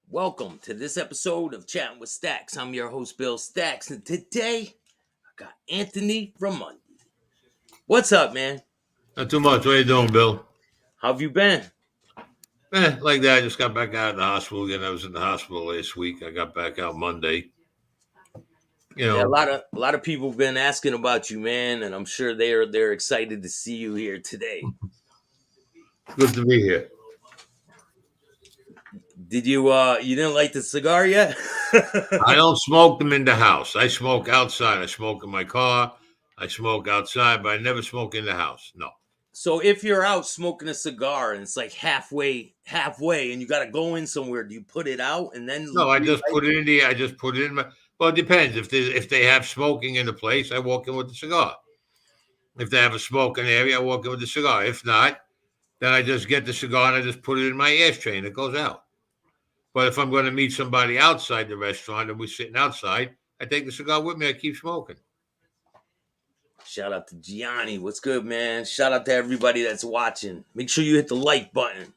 Welcome to this episode of Chattin with Staxx. I'm your host, Bill Staxx, and today I got Anthony Raimondi. What's up, man? Not too much. What you doing, Bill? How have you been? Like that. I just got back out of the hospital again. I was in the hospital last week. I got back out Monday. Yeah, a lot of people have been asking about you, man, and I'm sure they're excited to see you here today. Good to be here. Did you didn't light the cigar yet? I don't smoke them in the house. I smoke outside. I smoke in my car. I smoke outside, but I never smoke in the house. No. So if you're out smoking a cigar and it's like halfway, and you got to go in somewhere, do you put it out and then? No, I just put it in the. I just put it in my. Well, it depends. If they have smoking in the place, I walk in with the cigar. If they have a smoking area, I walk in with the cigar. If not, then I just get the cigar and I just put it in my ashtray and it goes out. But if I'm going to meet somebody outside the restaurant and we're sitting outside, I take the cigar with me. I keep smoking. Shout out to Gianni. What's good, man? Shout out to everybody that's watching. Make sure you hit the like button.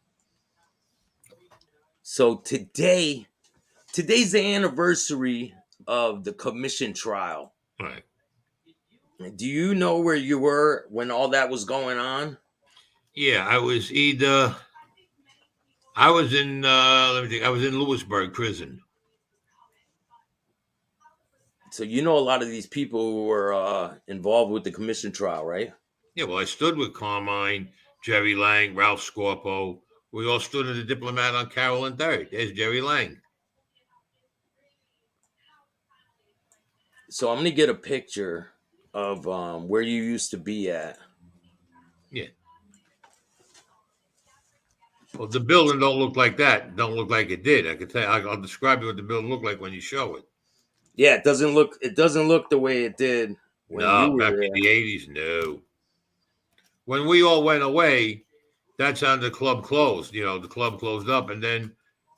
So today's the anniversary of the commission trial. Right. Do you know where you were when all that was going on? Yeah, I was in let me think, I was in Lewisburg prison. So you know a lot of these people who were involved with the commission trial, right? Yeah, well, I stood with Carmine, Jerry Lang, Ralph Scorpo. We all stood at the Diplomat on Carroll and 3rd. There's Jerry Lang. So I'm gonna get a picture of where you used to be at. Yeah. Well, the building don't look like that. Don't look like it did. I can tell you, I'll describe you what the building looked like when you show it. Yeah, it doesn't look the way it did when you were back there. in the 80s, no. When we all went away, that's how the club closed. You know, the club closed up, and then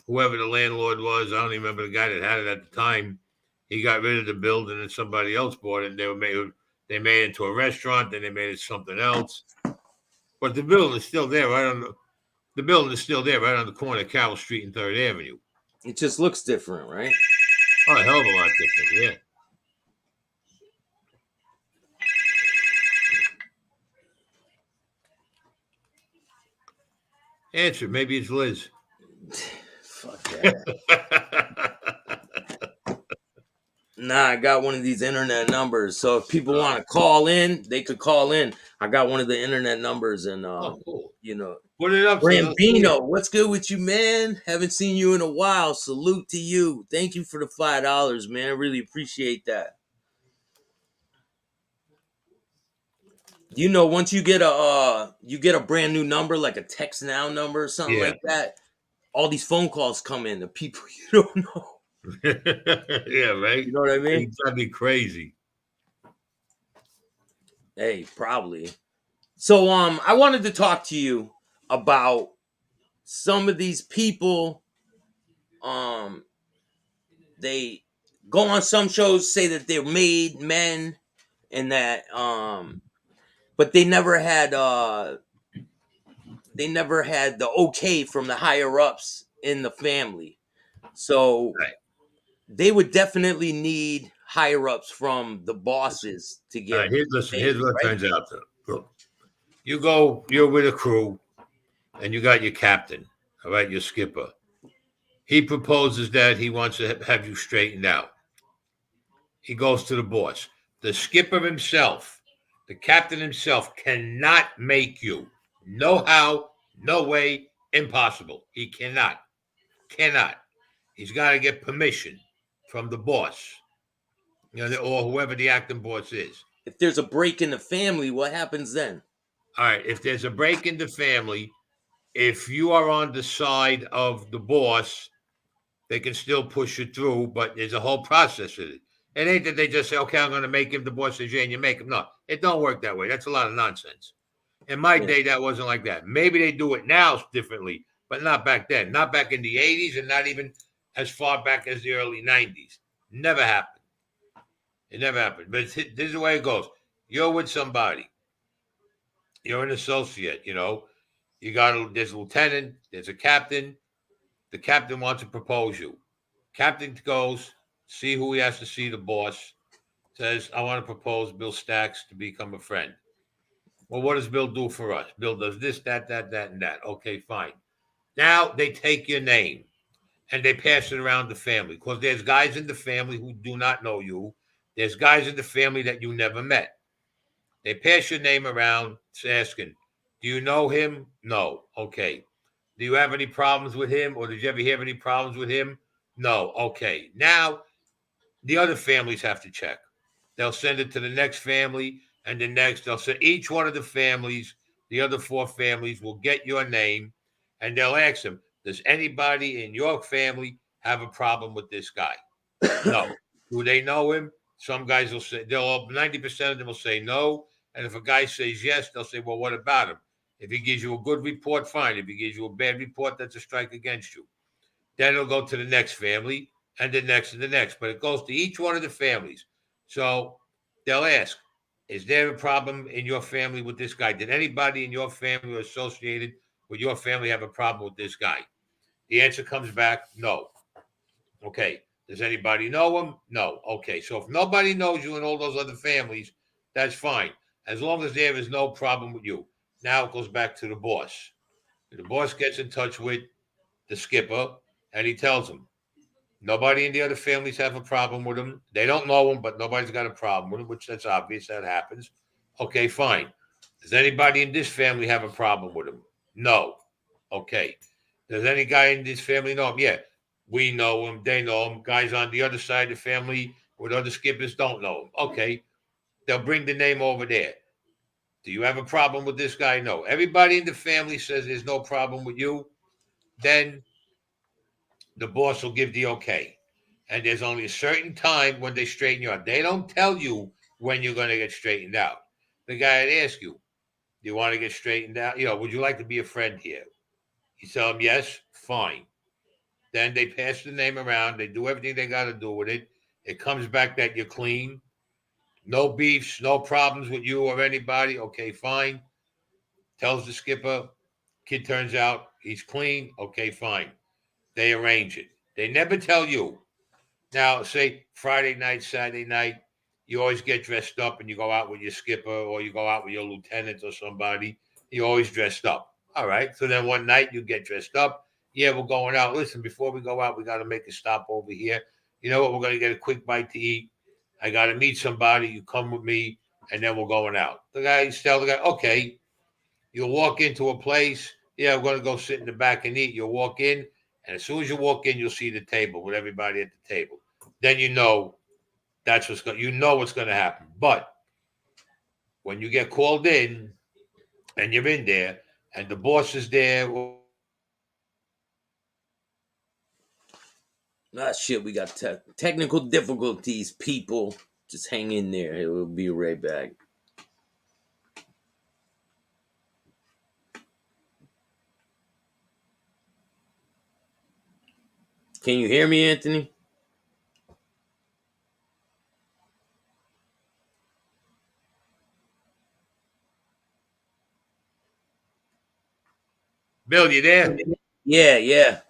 whoever the landlord was, I don't even remember the guy that had it at the time, he got rid of the building and somebody else bought it, and they made it into a restaurant, then they made it something else. But the building is still there right on the corner of Carroll Street and 3rd Avenue. It just looks different, right? Oh, a hell of a lot different, yeah. Answer. Maybe it's Liz. Fuck that. Nah, I got one of these internet numbers. So if people want to call in, they could call in. I got one of the internet numbers, and cool. You know, put it up. Rambino, what's good with you, man? Haven't seen you in a while. Salute to you. Thank you for the $5, man. I really appreciate that. You know, once you get a brand new number, like a text now number or something like that, all these phone calls come in. The people you don't know. Yeah, right. You know what I mean? That'd be crazy. Hey, probably. So, I wanted to talk to you about some of these people. They go on some shows, say that they're made men, and that, but they never had the okay from the higher ups in the family. So they would definitely need higher ups from the bosses to get. Here's what it turns out to. Look, you're with a crew, and you got your captain, all right, your skipper. He proposes that he wants to have you straightened out. He goes to the boss. The skipper himself, the captain himself, cannot make you. No how, no way, impossible. He cannot. He's got to get permission from the boss, or whoever the acting boss is. If there's a break in the family, what happens then? All right, if there's a break in the family, if you are on the side of the boss, they can still push it through, but there's a whole process in it. It ain't that they just say, okay, I'm going to make him the boss of J and you make him. No, it don't work that way. That's a lot of nonsense. In my Yeah. day, that wasn't like that. Maybe they do it now differently, but not back then. Not back in the 80s and not even as far back as the early 90s. Never happened. It never happened. But this is the way it goes. You're with somebody. You're an associate, You there's a lieutenant, there's a captain. The captain wants to propose you. Captain goes, see who he has to see, the boss. Says, I want to propose Bill Staxx to become a friend. Well, what does Bill do for us? Bill does this, that, and that. Okay, fine. Now they take your name and they pass it around the family because there's guys in the family who do not know you. There's guys in the family that you never met. They pass your name around asking, do you know him? No. Okay. Do you have any problems with him or did you ever have any problems with him? No. Okay. Now the other families have to check. They'll send it to the next family and the next. They'll send each one of the families, the other four families will get your name and they'll ask them, does anybody in your family have a problem with this guy? No. Do they know him? Some guys will say, 90% of them will say no. And if a guy says yes, they'll say, well, what about him? If he gives you a good report, fine. If he gives you a bad report, that's a strike against you. Then it'll go to the next family and the next and the next. But it goes to each one of the families. So they'll ask, is there a problem in your family with this guy? Did anybody in your family or associated with your family have a problem with this guy? The answer comes back, no. Okay. Does anybody know him? No. Okay. So if nobody knows you in all those other families, that's fine. As long as there is no problem with you. Now it goes back to the boss. The boss gets in touch with the skipper and he tells him, nobody in the other families have a problem with him. They don't know him, but nobody's got a problem with him, which that's obvious. That happens. Okay, fine. Does anybody in this family have a problem with him? No. Okay. Does any guy in this family know him? Yeah. We know him. They know him. Guys on the other side of the family with other skippers don't know him. Okay. They'll bring the name over there. Do you have a problem with this guy? No. Everybody in the family says there's no problem with you. Then the boss will give the okay. And there's only a certain time when they straighten you out. They don't tell you when you're going to get straightened out. The guy would ask you, do you want to get straightened out? Would you like to be a friend here? You tell them yes, fine. Then they pass the name around. They do everything they got to do with it. It comes back that you're clean. No beefs, no problems with you or anybody. Okay, fine. Tells the skipper, kid turns out he's clean. Okay, fine. They arrange it. They never tell you. Now, say Friday night, Saturday night, you always get dressed up and you go out with your skipper or you go out with your lieutenant or somebody. You're always dressed up. All right. So then one night you get dressed up. Yeah, we're going out. Listen, before we go out, we got to make a stop over here. You know what? We're going to get a quick bite to eat. I got to meet somebody. You come with me, and then we're going out. The guy, tell the guy, okay, you'll walk into a place. Yeah, we're going to go sit in the back and eat. You'll walk in, and as soon as you walk in, you'll see the table with everybody at the table. Then you know that's what's going. You know what's going to happen. But when you get called in, and you're in there, and the boss is there, Ah, shit, we got technical difficulties, people. Just hang in there. It will be right back. Can you hear me, Anthony? Bill, you there? Yeah, yeah.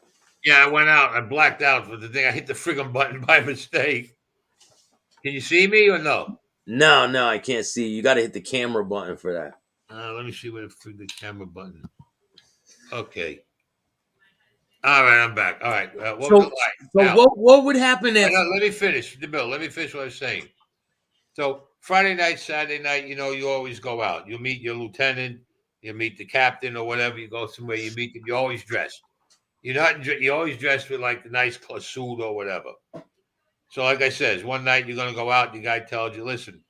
Yeah, I went out. I blacked out with the thing. I hit the friggin' button by mistake. Can you see me or no? No, I can't see. You got to hit the camera button for that. Let me see where the camera button. Okay. All right, I'm back. All right. What was it So, like? so Now, what would happen if? let me finish, Bill. Let me finish what I was saying. So Friday night, Saturday night, you always go out. You meet your lieutenant, you meet the captain or whatever. You go somewhere, you meet them. You're always dressed. You're always dressed with like a nice suit or whatever. So, like I said, one night you're gonna go out. The guy tells you, "Listen,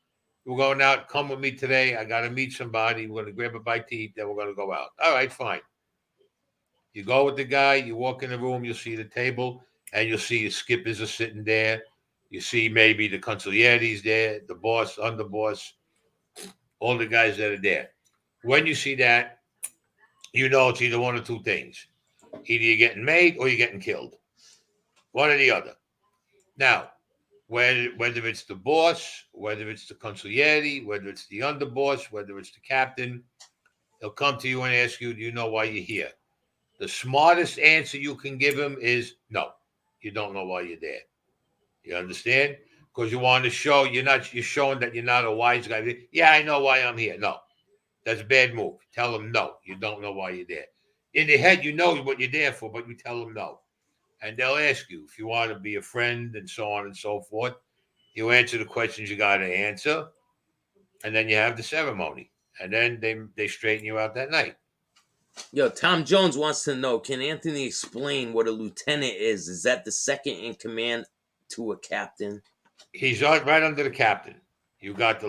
we're going out. Come with me today. I got to meet somebody. We're gonna grab a bite to eat. Then we're gonna go out." All right, fine. You go with the guy. You walk in the room. You see the table. and you'll see your skippers are sitting there. You see maybe the consigliere's there, the boss, underboss, all the guys that are there. When you see that, you know it's either one or two things. Either you're getting made or you're getting killed. One or the other. Now, whether it's the boss, whether it's the consigliere, whether it's the underboss, whether it's the captain, he'll come to you and ask you, do you know why you're here? The smartest answer you can give him is no, you don't know why you're there. You understand? Because you want to show you're showing that you're not a wise guy. Yeah, I know why I'm here. No, that's a bad move. Tell them no, you don't know why you're there. In the head, you know what you're there for, but you tell them no. And they'll ask you if you want to be a friend and so on and so forth. You answer the questions you got to answer, and then you have the ceremony, and then they straighten you out that night. Yo, Tom Jones wants to know, can Anthony explain what a lieutenant is? Is that the second in command to a captain? He's right under the captain. You got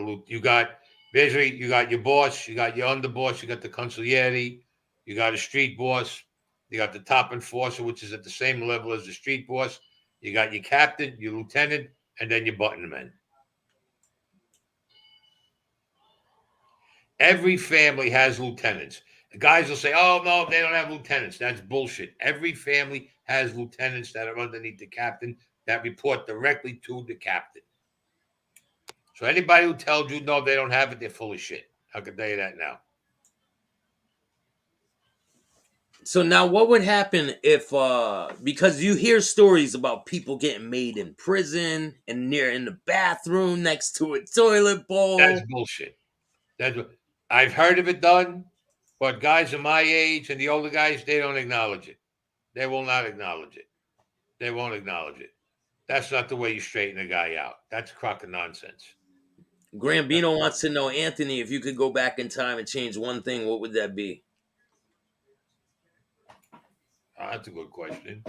basically you got your boss, you got your underboss, you got the consigliere, you got a street boss, you got the top enforcer, which is at the same level as the street boss. You got your captain, your lieutenant, and then your button men. Every family has lieutenants. The guys will say, oh, no, they don't have lieutenants. That's bullshit. Every family has lieutenants that are underneath the captain that report directly to the captain. So anybody who tells you, no, they don't have it, they're full of shit. I can tell you that now. So now what would happen if, because you hear stories about people getting made in prison and near in the bathroom next to a toilet bowl. That's bullshit. I've heard of it done, but guys of my age and the older guys, they don't acknowledge it. They will not acknowledge it. They won't acknowledge it. That's not the way you straighten a guy out. That's a crock of nonsense. Grambino wants to know, Anthony, if you could go back in time and change one thing, what would that be? Oh, that's a good question.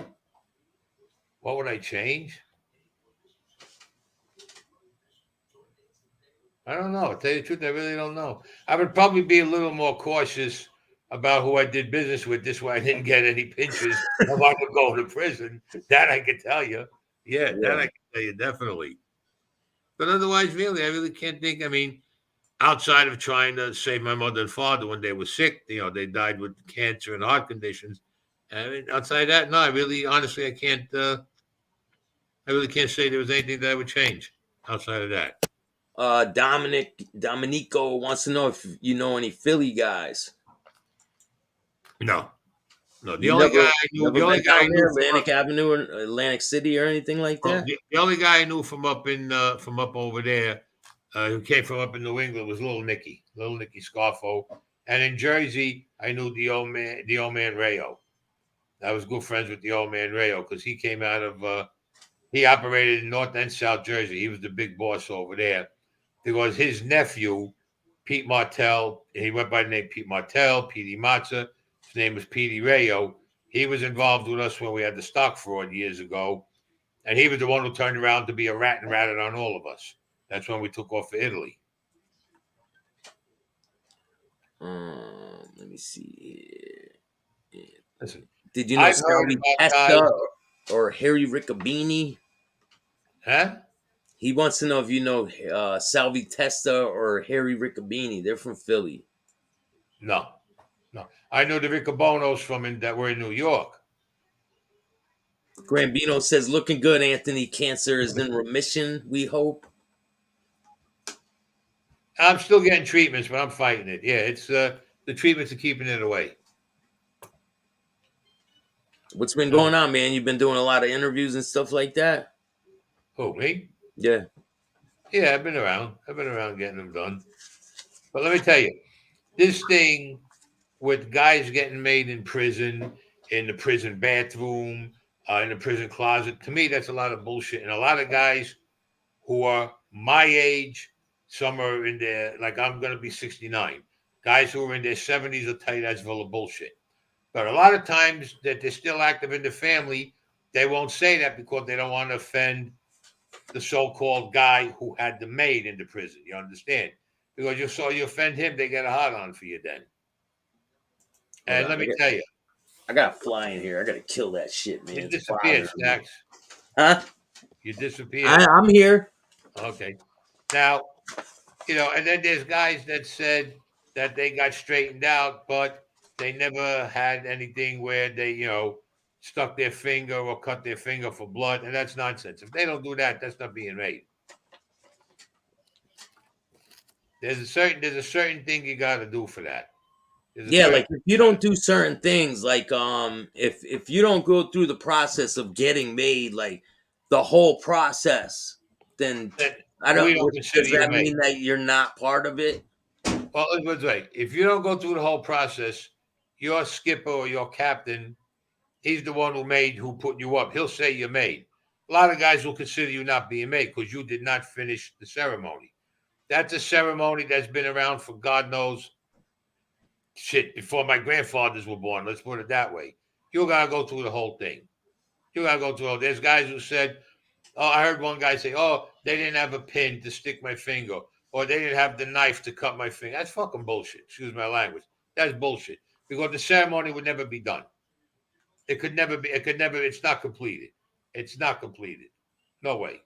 What would I change? I don't know. To tell you the truth, I really don't know. I would probably be a little more cautious about who I did business with. This way I didn't get any pinches if I could go to prison. That I could tell you. Yeah, that I can tell you definitely. But otherwise, really, I really can't think. I mean, outside of trying to save my mother and father when they were sick, they died with cancer and heart conditions. I mean, outside that, no, I really, honestly, I can't. I really can't say there was anything that I would change outside of that. Dominico wants to know if you know any Philly guys. No, no. The You only never, guy I knew, never the only been guy I down knew there, from Atlantic Avenue or Atlantic City or anything like that? the only guy I knew from up over there, who came from up in New England, was Little Nicky Scarfo, and in Jersey, I knew the old man Rayo. I was good friends with the old man Rayo because he came out of he operated in North and South Jersey. He was the big boss over there because his nephew, Pete Martell, he went by the name Pete Martell, Petey Matza. His name was Petey Rayo. He was involved with us when we had the stock fraud years ago. And he was the one who turned around to be a rat and ratted on all of us. That's when we took off for Italy. Let me see. Listen, Did you know I've heard Salvi about guys. Testa or Harry Riccobini? Huh? He wants to know if you know Salvi Testa or Harry Riccobini. They're from Philly. No. I know the Riccobonos that were in New York. Grambino says, looking good, Anthony. Cancer is in remission, we hope. I'm still getting treatments, but I'm fighting it. Yeah, it's the treatments are keeping it away. What's been going on, man? You've been doing a lot of interviews and stuff like that? Who, me? Yeah. Yeah, I've been around. Getting them done. But let me tell you, this thing with guys getting made in prison, in the prison bathroom, in the prison closet, to me, that's a lot of bullshit. And a lot of guys who are my age, some are in their, like I'm going to be 69. Guys who are in their 70s will tell you that's full of bullshit. But a lot of times that they're still active in the family, they won't say that because they don't want to offend the so-called guy who had the maid in the prison. You understand? Because you offend him, they get a hot on for you then. And let me tell you, I got a fly in here. I gotta kill that shit, man. You It's disappeared, bothering me. Staxx. Huh? You disappeared. I'm here. Okay. Now, and then there's guys that said that they got straightened out, but they never had anything where they, stuck their finger or cut their finger for blood, and that's nonsense. If they don't do that, that's not being made. There's a certain thing you got to do for that. Yeah, like if you don't do certain things, like if you don't go through the process of getting made, like the whole process, then I we don't. don't consider Does you that made. mean that you're not part of it? Well, let's say if you don't go through the whole process, your skipper or your captain, he's the one who put you up. He'll say you're made. A lot of guys will consider you not being made because you did not finish the ceremony. That's a ceremony that's been around for God knows shit before my grandfathers were born. Let's put it that way. You gotta go through the whole thing. You gotta go through. There's guys who said, "Oh, I heard one guy say, oh, they didn't have a pin to stick my finger, or they didn't have the knife to cut my finger." That's fucking bullshit. Excuse my language. That's bullshit because the ceremony would never be done. It could never be. It could never. It's not completed. It's not completed. No way.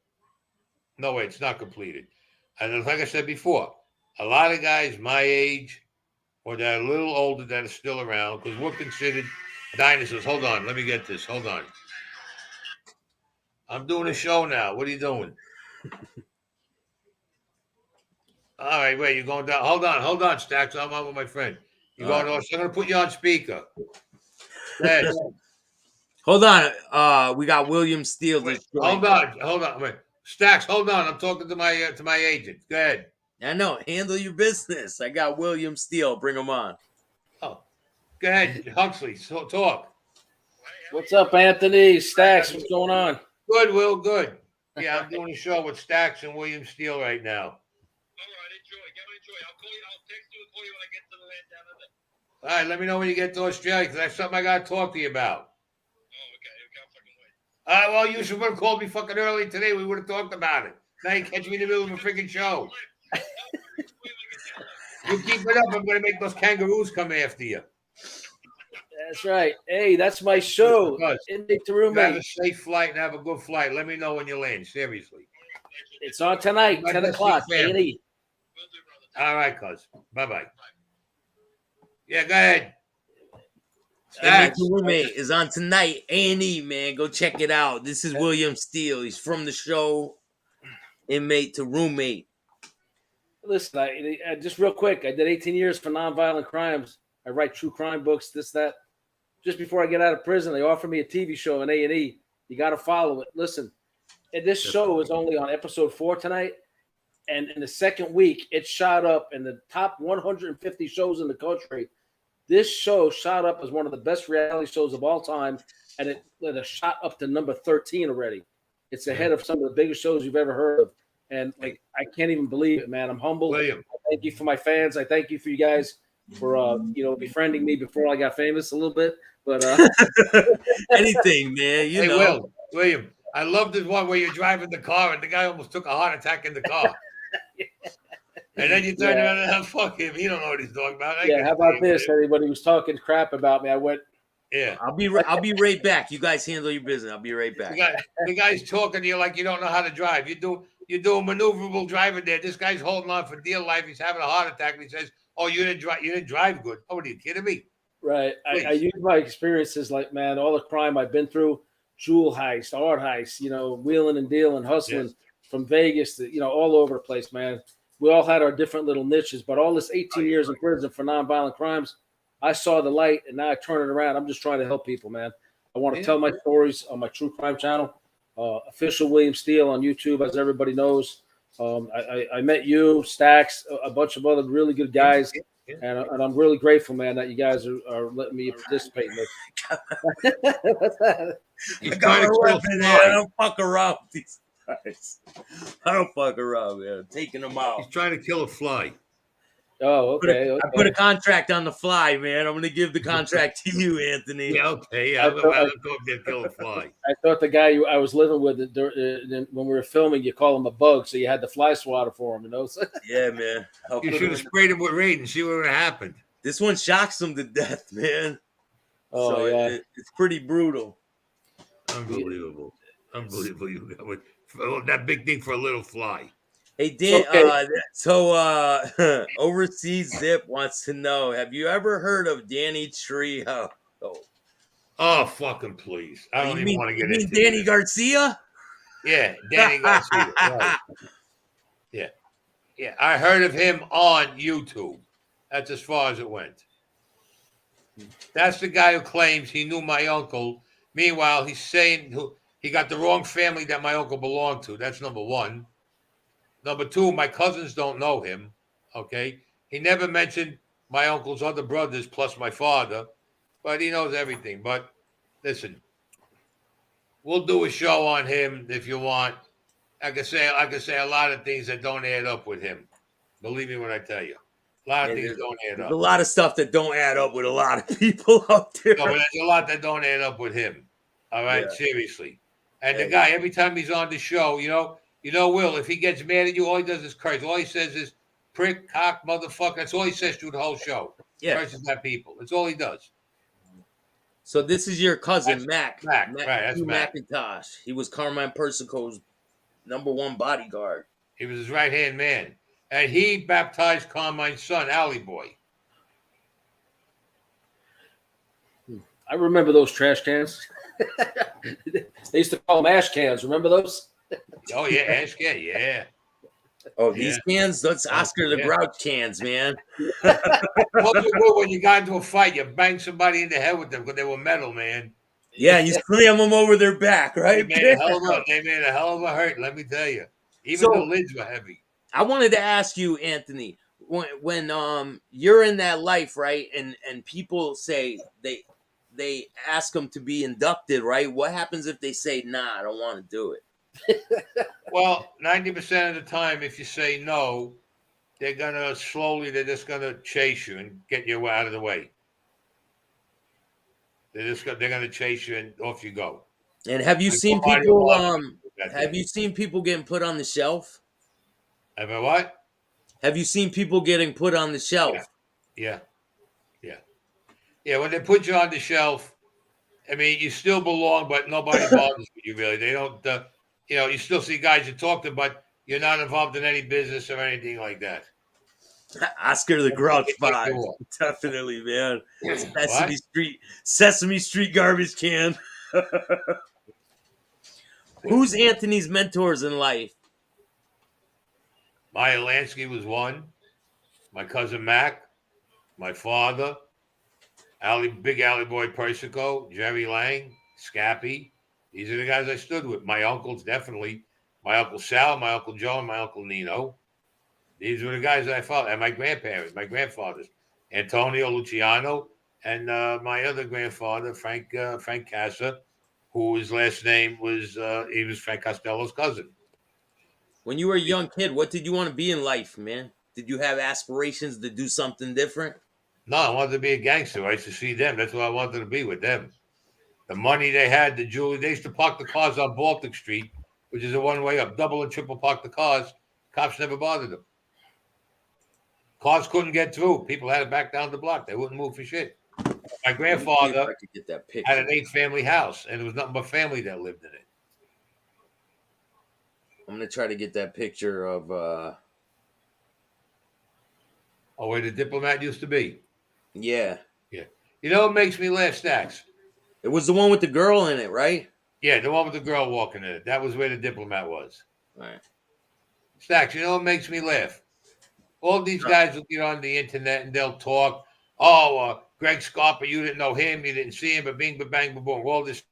No way. It's not completed. And like I said before, a lot of guys my age or that are a little older that are still around because we're considered dinosaurs. Hold on. Let me get this. Hold on. I'm doing a show now. What are you doing? All right, wait. You're going down. Hold on, Staxx. I'm on with my friend. You're going to. I'm going to put you on speaker. Yes. Hold on. We got William Steele. Wait, hold on. Wait, Staxx. Hold on. I'm talking to my agent. Go ahead. I know. Handle your business. I got William Steele. Bring him on. Oh, go ahead, Huxley. So talk. What's up, Anthony? Staxx, what's going on? Good, Will. Good. Yeah, I'm doing a show with Staxx and William Steele right now. All right, enjoy. I'll call you. I'll text you and call you when I get to the land down under. All right, let me know when you get to Australia because that's something I got to talk to you about. Oh, okay. I'll fucking wait. Well, you should have called me fucking early today. We would have talked about it. Now you catch me in the middle of a freaking show. You keep it up, I'm going to make those kangaroos come after you. That's right. Hey, that's my show. Inmate to Roommate. Have a safe flight and have a good flight. Let me know when you land. Seriously. It's on tonight, 10 o'clock. A&E. All right, cuz. Bye-bye. Yeah, go ahead. Inmate to Roommate is on tonight. A&E, man. Go check it out. This is William Steele. He's from the show Inmate to Roommate. Listen, I just real quick, I did 18 years for nonviolent crimes. I write true crime books, this, that. Just before I get out of prison, they offered me a TV show on A&E. You got to follow it. Listen, and this show is only on episode 4 tonight. And in the second week, it shot up in the top 150 shows in the country. This show shot up as one of the best reality shows of all time. And it shot up to number 13 already. It's ahead of some of the biggest shows you've ever heard of. And like, I can't even believe it, man. I'm humbled. William. I thank you for my fans. I thank you for you guys for befriending me before I got famous a little bit. But anything, man. You know. William, I love this one where you're driving the car and the guy almost took a heart attack in the car. And then you turn around and fuck him. He don't know what he's talking about. How about this? When he was talking crap about me, I went. Yeah, I'll be right back. You guys handle your business. I'll be right back. The guy's talking to you like you don't know how to drive. You're doing maneuverable driving there. This guy's holding on for dear life. He's having a heart attack, and he says, "Oh, you didn't drive good." Oh, are you kidding me? Right. I use my experiences, like, man, all the crime I've been through, jewel heist, art heist, wheeling and dealing, hustling from Vegas to all over the place, man. We all had our different little niches, but all this 18 years in prison for nonviolent crimes, I saw the light, and now I turn it around. I'm just trying to help people, man. I want to tell my stories on my true crime channel, official William Steele on YouTube, as everybody knows. I met you, Staxx, a bunch of other really good guys, and I'm really grateful, man, that you guys are letting me participate in this. He's trying to kill I don't fuck around with these guys. I don't fuck around, man. I'm taking them out. He's trying to kill a fly. Oh, okay. I put a contract on the fly, man. I'm going to give the contract to you, Anthony. Yeah, okay. I'm going to kill a fly. I thought the guy I was living with, when we were filming, you call him a bug, so you had the fly swatter for him, Yeah, man. You should have sprayed him with raid and see what would have happened. This one shocks him to death, man. Oh So yeah. it's pretty brutal. Unbelievable. Unbelievable. You got with that big thing for a little fly. Hey So, Dan, okay. Overseas Zip wants to know: have you ever heard of Danny Trejo? Oh, Oh, fucking please. I don't you even mean want to you get mean into Danny this. Garcia? Yeah, Danny Garcia. Right. Yeah. Yeah. I heard of him on YouTube. That's as far as it went. That's the guy who claims he knew my uncle. Meanwhile, he's saying he got the wrong family that my uncle belonged to. That's number one. Number two, my cousins don't know him. Okay. He never mentioned my uncle's other brothers plus my father, but he knows everything. But listen, we'll do a show on him if you want. I can say a lot of things that don't add up with him. Believe me when I tell you. A lot of Yeah, things don't add there's a up. lot of stuff that don't add up with a lot of people out there. No, but there's a lot that don't add up with him. All right, Yeah. seriously. And the Hey, guy, every time he's on the show, Will, if he gets mad at you, all he does is curse. All he says is prick, cock, motherfucker. That's all he says through the whole show. yeah. Curses at people. That's all he does. So this is your cousin That's Mac, Mac. Right, that's Hugh Mac. McIntosh. He was Carmine Persico's #1 bodyguard. He was his right hand man. And he baptized Carmine's son, Alley Boy. I remember those trash cans. They used to call them ash cans. Remember those? Oh, yeah, Ash Gay, yeah. Oh, Yeah. these cans? That's Oscar the yeah. Grouch cans, man. What you do when you got into a fight, you bang somebody in the head with them because they were metal, man. Yeah, you slam them over their back, They right? made a hell of a hurt, let me tell you. Even the So lids were heavy. I wanted to ask you, Anthony, when you're in that life, right, and people say they ask them to be inducted, right? What happens if they say, "Nah, I don't want to do it"? Well, 90% of the time, if you say no, they're just gonna chase you and get you out of the way. They're gonna chase you and off you go. And have you Like seen nobody people? will that Have day. you seen people getting put on the shelf? I mean, what? Have you seen people getting put on the Yeah, shelf? yeah, yeah, yeah. When they put you on the shelf, I mean, you still belong, but nobody bothers you really. They don't. You still see guys you talk to, but you're not involved in any business or anything like that. Oscar the They Grouch take you vibes, off. definitely, man. What? Sesame Street garbage can. Who's Anthony's mentors in life? Maya Lansky was one. My cousin Mac, my father, Big Alley Boy Persico, Jerry Lang, Scappy. These are the guys I stood with. My uncles, definitely. My Uncle Sal, my Uncle Joe, and my Uncle Nino. These were the guys that I followed. And my grandparents, my grandfathers, Antonio Luciano, and my other grandfather, Frank Casa, whose last name was, he was Frank Costello's cousin. When you were a young kid, what did you want to be in life, man? Did you have aspirations to do something different? No, I wanted to be a gangster. I used to see them. That's what I wanted to be with them. The money they had, the jewelry. They used to park the cars on Baltic Street, which is a one-way up, double and triple park the cars. Cops never bothered them. Cars couldn't get through. People had to back down the block. They wouldn't move for shit. My Let me see if grandfather I could get that had picture. an 8-family house, and there was nothing but family that lived in it. I'm gonna try to get that picture of. Oh, where the diplomat used to be. Yeah, Yeah. You know what makes me laugh, Staxx? it was the one with the girl in it, right? Yeah, the one with the girl walking in it. That was where the diplomat was. All right. Staxx, you know what makes me laugh? All these guys will get on the internet and they'll talk. Oh, Greg Scarpa, you didn't know him, you didn't see him, but bing, ba bang, ba boom. All this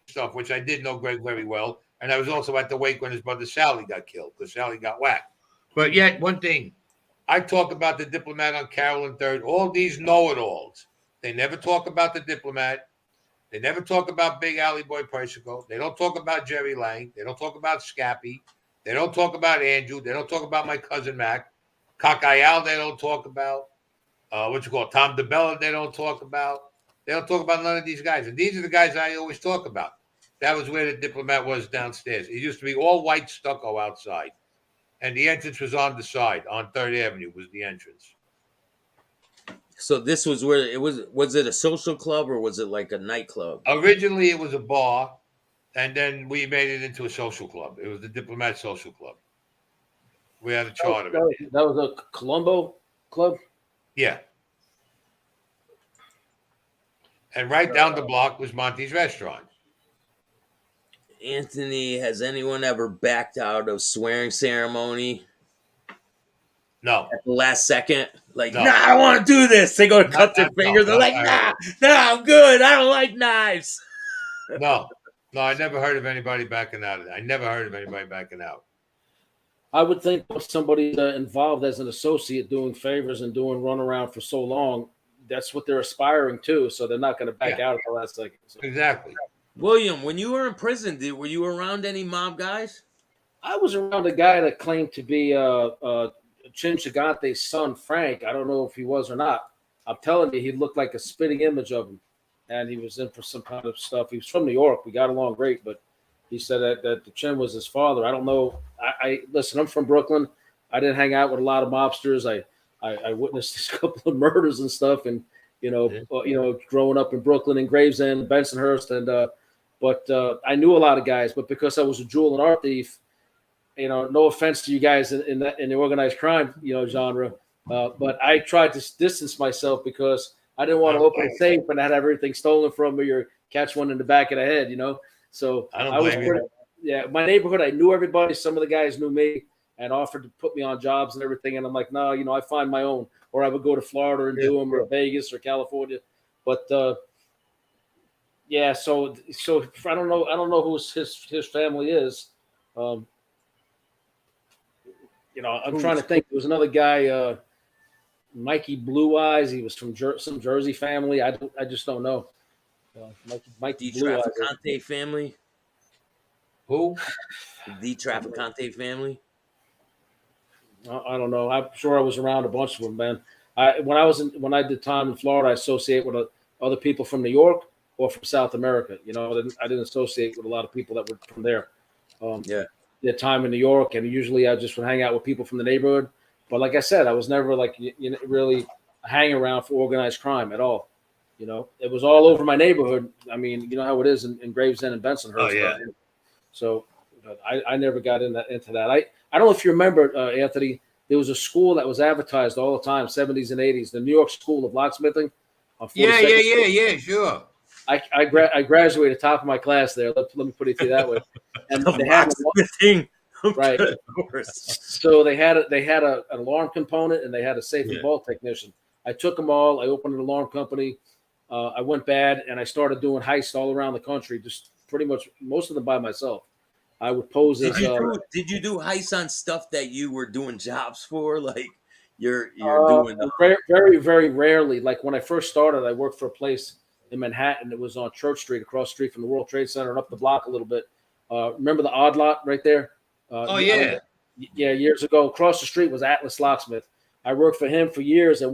stuff, which I did know Greg very well. And I was also at the wake when his brother Sally got killed because Sally got whacked. But yet, one thing, I talk about the diplomat on Carolyn Third. All these know-it-alls. They never talk about the diplomat. They never talk about Big Alley Boy Persico. They don't talk about Jerry Lang. They don't talk about Scappy. They don't talk about Andrew. They don't talk about my cousin Mac. Kakayal, they don't talk about. Tom DeBella, they don't talk about. They don't talk about none of these guys. And these are the guys I always talk about. That was where the diplomat was downstairs. It used to be all white stucco outside. And the entrance was on the side. On 3rd Avenue was the entrance. So this was where it was. Was it a social club or was it like a nightclub? Originally, it was a bar, and then we made it into a social club. It was the Diplomat Social Club. We had a charter. That was a Colombo club. Yeah. And right down the block was Monty's Restaurant. Anthony, has anyone ever backed out of swearing ceremony No, at the last second? Like, No. nah, I don't want to do this. They go to cut their no, fingers. They're no, like, nah, I'm good. I don't like knives. no, I never heard of anybody backing out of that. I never heard of anybody backing out. I would think if somebody's involved as an associate doing favors and doing runaround for so long, that's what they're aspiring to. So they're not going to back out at the last second. So. Exactly. William, when you were in prison, were you around any mob guys? I was around a guy that claimed to be Chin Chigante's son, Frank. I don't know if he was or not. I'm telling you, he looked like a spitting image of him. And he was in for some kind of stuff. He was from New York. We got along great, but he said that the Chin was his father. I don't know. I listen, I'm from Brooklyn. I didn't hang out with a lot of mobsters. I witnessed a couple of murders and stuff, and growing up in Brooklyn and Gravesend, Bensonhurst, and but I knew a lot of guys. But because I was a jewel and art thief, no offense to you guys in the organized crime genre, but I tried to distance myself because I didn't want to open a safe and have everything stolen from me or catch one in the back of the head, So I was my neighborhood, I knew everybody. Some of the guys knew me and offered to put me on jobs and everything. And I'm like, no, I find my own, or I would go to Florida and do them, or Vegas or California. But so I don't know who his family is. I'm trying to think. There was another guy, Mikey Blue Eyes. He was from some Jersey family. I just don't know. Mikey Blue Eyes. Trafficante family. Who? The Trafficante family. I don't know. I'm sure I was around a bunch of them, man. When I did time in Florida, I associate with other people from New York or from South America. I didn't associate with a lot of people that were from there. Did time in New York, and usually I just would hang out with people from the neighborhood. But like I said, I was never like really hang around for organized crime at all. It was all over my neighborhood. I mean, you know how it is in Gravesend and Bensonhurst. Oh yeah. So I never got into that. I don't know if you remember, Anthony. There was a school that was advertised all the time, 70s and 80s, the New York School of Locksmithing. Yeah, sure. I graduated top of my class there. Let me put it to you that way. And they had locksmithing, right. Of course. So they had an alarm component and they had a safe and vault technician. I took them all. I opened an alarm company. I went bad and I started doing heists all around the country, just pretty much most of them by myself. I would pose as. Did you do heists on stuff that you were doing jobs for? Like you're doing very, very rarely. Like when I first started, I worked for a place in Manhattan. It was on Church Street, across the street from the World Trade Center, and up the block a little bit. Remember the Odd Lot right there? Years ago, across the street was Atlas Locksmith. I worked for him for years, and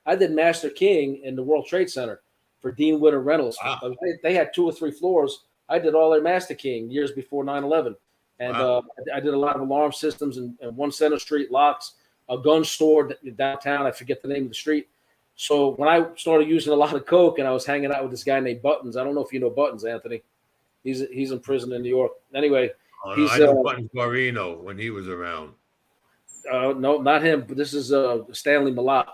I did Master King in the World Trade Center for Dean Witter Rentals. Wow. They had 2 or 3 floors. I did all their Master King years before 9/11, and I did a lot of alarm systems and 1 Center Street locks, a gun store downtown. I forget the name of the street. So when I started using a lot of coke, and I was hanging out with this guy named Buttons. I don't know if you know Buttons, Anthony. He's in prison in New York. Anyway, I know Buttons Guarino when he was around. No, not him. But this is Stanley Malott.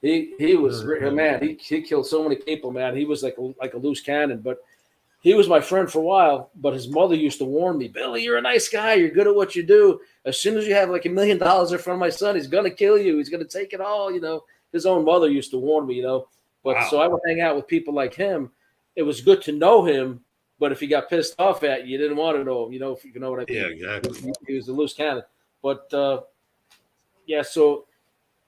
He was man. He killed so many people, man. He was like a loose cannon, but. He was my friend for a while, but his mother used to warn me, Billy, you're a nice guy. You're good at what you do. As soon as you have like $1 million in front of my son, he's going to kill you. He's going to take it all. His own mother used to warn me, But wow. So I would hang out with people like him. It was good to know him, but if he got pissed off at you, you didn't want to know him, if you know what I mean. Yeah, exactly. He was a loose cannon. But, so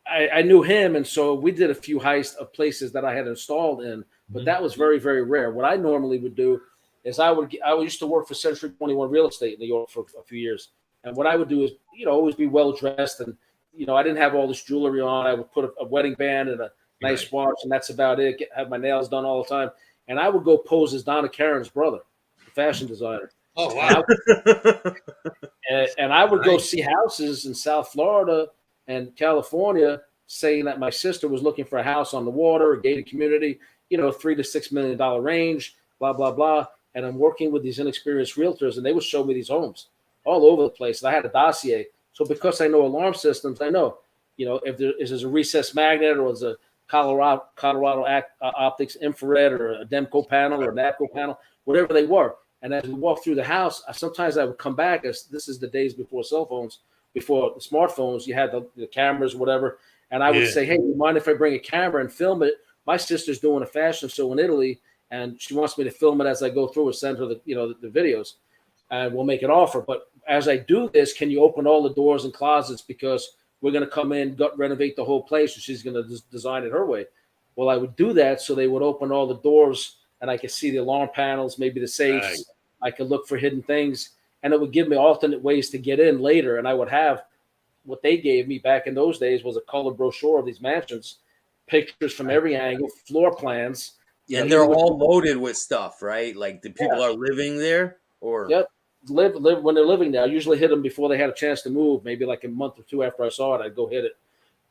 I knew him, and so we did a few heists of places that I had installed in. But that was very, very rare. What I normally would do is I used to work for Century 21 Real Estate in New York for a few years. And what I would do is, always be well dressed. And, I didn't have all this jewelry on. I would put a wedding band and a nice watch, and that's about it. Have my nails done all the time. And I would go pose as Donna Karen's brother, the fashion designer. Oh, wow. And I would go see houses in South Florida and California saying that my sister was looking for a house on the water, a gated community, $3 to $6 million range, blah, blah, blah. And I'm working with these inexperienced realtors, and they would show me these homes all over the place. And I had a dossier. So because I know alarm systems, I know, if there's a recessed magnet or is a Colorado Optics infrared or a Demco panel or an APCO panel, whatever they were. And as we walk through the house, sometimes I would come back, as this is the days before cell phones, before the smartphones, you had the cameras, whatever. And I would say, hey, do you mind if I bring a camera and film it? My sister's doing a fashion show in Italy, and she wants me to film it as I go through and send her the videos, and we'll make an offer. But as I do this, can you open all the doors and closets, because we're going to come in, renovate the whole place, and she's going to design it her way. Well, I would do that, so they would open all the doors, and I could see the alarm panels, maybe the safes. Right. I could look for hidden things, and it would give me alternate ways to get in later. And I would have what they gave me back in those days was a colored brochure of these mansions, pictures from every angle, floor plans. Yeah, and they're all loaded with stuff, right? Like the people are living there, or live when they're living there. I usually hit them before they had a chance to move, maybe like a month or two after I saw it, I'd go hit it.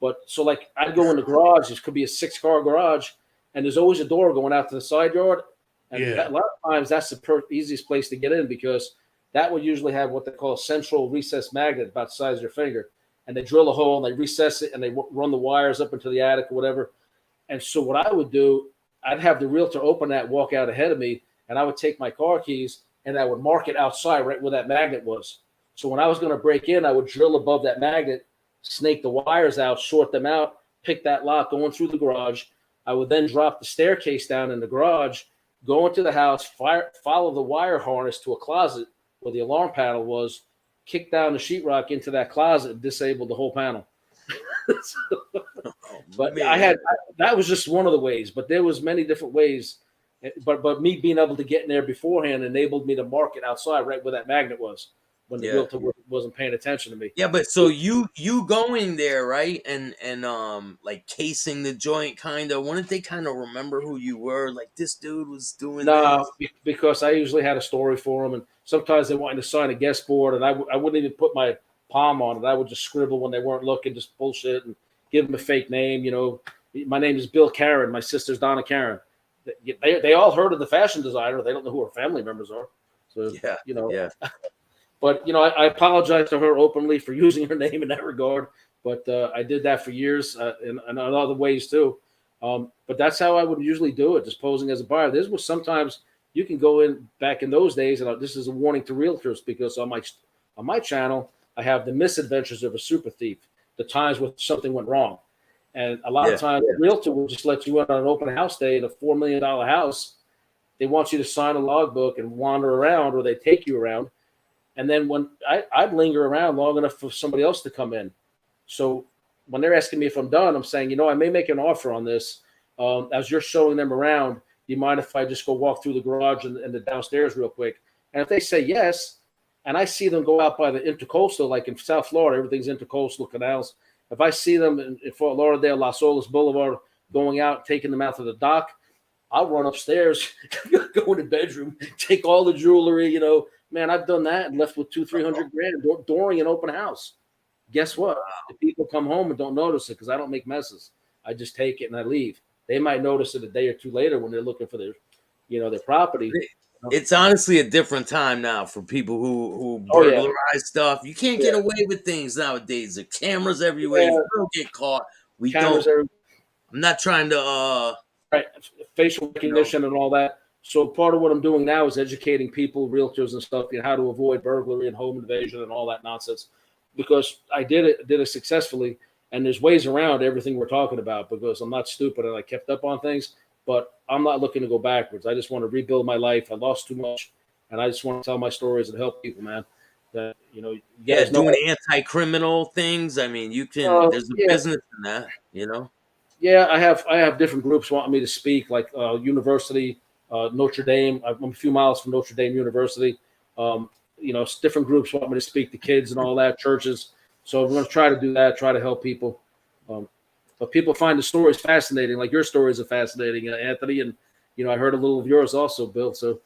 But so like I'd go in the garage, this could be a 6-car garage, and there's always a door going out to the side yard. And a lot of times that's the easiest place to get in, because that would usually have what they call a central recessed magnet about the size of your finger. And they drill a hole and they recess it and they run the wires up into the attic or whatever. And so what I would do, I'd have the realtor open that, walk out ahead of me, and I would take my car keys and I would mark it outside right where that magnet was. So when I was going to break in, I would drill above that magnet, snake the wires out, short them out, pick that lock going through the garage. I would then drop the staircase down in the garage, go into the house, follow the wire harness to a closet where the alarm panel was, kick down the sheetrock into that closet, and disable the whole panel. But that was just one of the ways, but there was many different ways. But me being able to get in there beforehand enabled me to mark it outside right where that magnet was when the realtor wasn't paying attention to me. Yeah, but so you going there, right? And like casing the joint, kind of, wouldn't they kind of remember who you were? Like, this dude was doing this? Because I usually had a story for them, and sometimes they wanted to sign a guest board, and I wouldn't even put my palm on it. I would just scribble when they weren't looking, just bullshit, and give them a fake name. My name is Bill Karen. My sister's Donna Karen. They all heard of the fashion designer. They don't know who her family members are. So, But, I apologize to her openly for using her name in that regard. But I did that for years and in other ways too. But that's how I would usually do it, just posing as a buyer. This was sometimes you can go in back in those days, and this is a warning to realtors, because on my channel, I have the misadventures of a super thief, the times where something went wrong. And a lot of times, a realtor will just let you in on an open house day in a $4 million house. They want you to sign a logbook and wander around, or they take you around. And then when I'd linger around long enough for somebody else to come in. So when they're asking me if I'm done, I'm saying, I may make an offer on this. As you're showing them around, do you mind if I just go walk through the garage and the downstairs real quick? And if they say yes, and I see them go out by the intercoastal, like in South Florida, everything's intercoastal canals. If I see them in Fort Lauderdale, Las Olas Boulevard, going out, taking them out to the dock, I'll run upstairs, go in the bedroom, take all the jewelry, Man, I've done that and left with $200-300 grand during an open house. Guess what? The people come home and don't notice it because I don't make messes. I just take it and I leave. They might notice it a day or two later when they're looking for their property. It's honestly a different time now for people who burglarize stuff. You can't get away with things nowadays. There are cameras everywhere. You don't get caught. I'm not trying to facial recognition and all that. So part of what I'm doing now is educating people, realtors and stuff, how to avoid burglary and home invasion and all that nonsense. Because I did it successfully, and there's ways around everything we're talking about, because I'm not stupid and I kept up on things, but I'm not looking to go backwards. I just want to rebuild my life. I lost too much, and I just want to tell my stories and help people, man. That doing anti-criminal things. I mean, you can. There's a business in that, Yeah, I have different groups wanting me to speak, like university. Notre Dame. I'm a few miles from Notre Dame University. Different groups want me to speak to kids and all that, churches. So I'm going to try to do that, try to help people. But people find the stories fascinating, like your stories are fascinating, Anthony. And, I heard a little of yours also, Bill. So,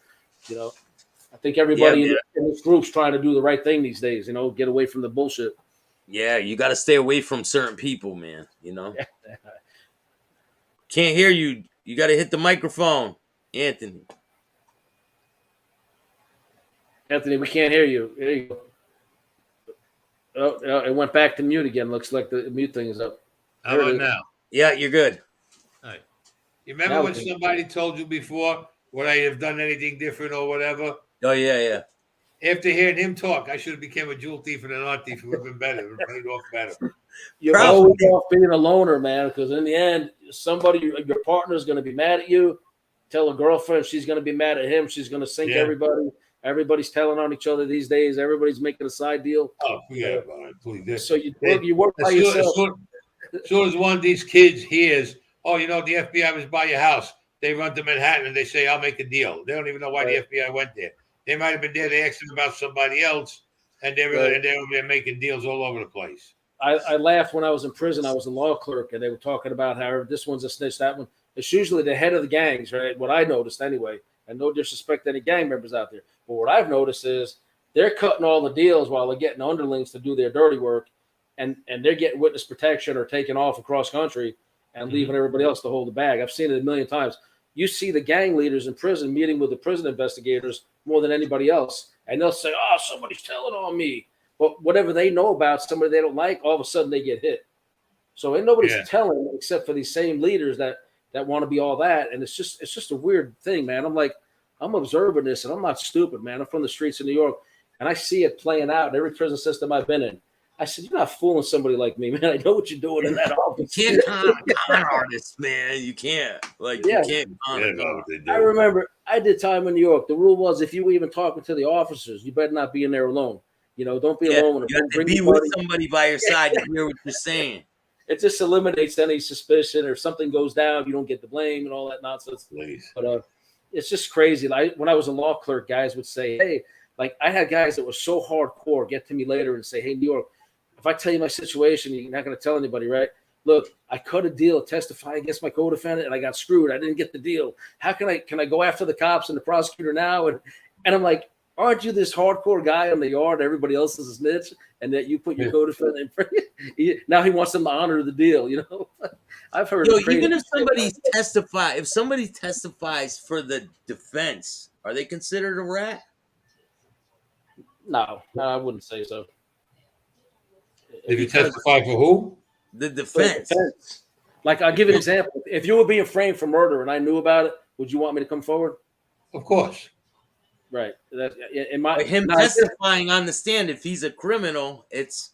I think everybody in this group's trying to do the right thing these days, get away from the bullshit. Yeah, you got to stay away from certain people, man. Can't hear you. You got to hit the microphone, Anthony. Anthony, we can't hear you. There you go. Oh, it went back to mute again. Looks like the mute thing is up. How There it about is. now? Yeah, you're good. All right. You remember Now when we can- somebody told you before, would I have done anything different or whatever? Oh yeah. After hearing him talk, I should have become a jewel thief and an art thief. It would have been better. It would have paid off better. You're Probably. always off being a loner, man, because in the end, your partner is going to be mad at you. Tell a girlfriend she's going to be mad at him. She's going to sink Yeah. everybody. Everybody's telling on each other these days. Everybody's making a side deal. Oh, forget about it. Please. So you work by As soon, yourself. as soon as one of these kids hears, oh, you know, the FBI was by your house, they run to Manhattan and they say, I'll make a deal. They don't even know why the FBI went there. They might have been there. They asked them about somebody else, and they're over there making deals all over the place. I laughed when I was in prison. I was a law clerk, and they were talking about how this one's a snitch, that one. It's usually the head of the gangs, right? What I noticed anyway, and no disrespect to any gang members out there, but what I've noticed is they're cutting all the deals while they're getting underlings to do their dirty work, and they're getting witness protection or taking off across country and leaving everybody else to hold the bag. I've seen it a million times. You see the gang leaders in prison meeting with the prison investigators more than anybody else, and they'll say, "Oh, somebody's telling on me." But whatever they know about somebody they don't like, all of a sudden they get hit. So ain't nobody's telling except for these same leaders that want to be all that. And it's just a weird thing, man. I'm observing this, and I'm not stupid, man. I'm from the streets of New York, and I see it playing out in every prison system I've been in. I said, you're not fooling somebody like me, man. I know what you're doing in that office. You can't con artists, man. You can't. You can't con I remember I did time in New York. The rule was if you were even talking to the officers, you better not be in there alone. Don't be alone. You have to be with somebody by your side to hear what you're saying. It just eliminates any suspicion, or if something goes down, you don't get the blame and all that nonsense. Please. But it's just crazy. Like when I was a law clerk, guys would say, hey, like I had guys that were so hardcore get to me later and say, hey, New York, if I tell you my situation, you're not going to tell anybody, right? Look, I cut a deal, testify against my co-defendant, and I got screwed. I didn't get the deal. How can I go after the cops and the prosecutor now? And I'm like, aren't you this hardcore guy in the yard? Everybody else is a snitch, and that you put your co-defendant in front. Now he wants them to honor the deal. I've heard. Even if somebody testifies for the defense, are they considered a rat? No, I wouldn't say so. Did you testify for who? The defense. Like, I'll give you an example. If you were being framed for murder and I knew about it, would you want me to come forward? Of course. Right. Testifying on the stand, if he's a criminal, it's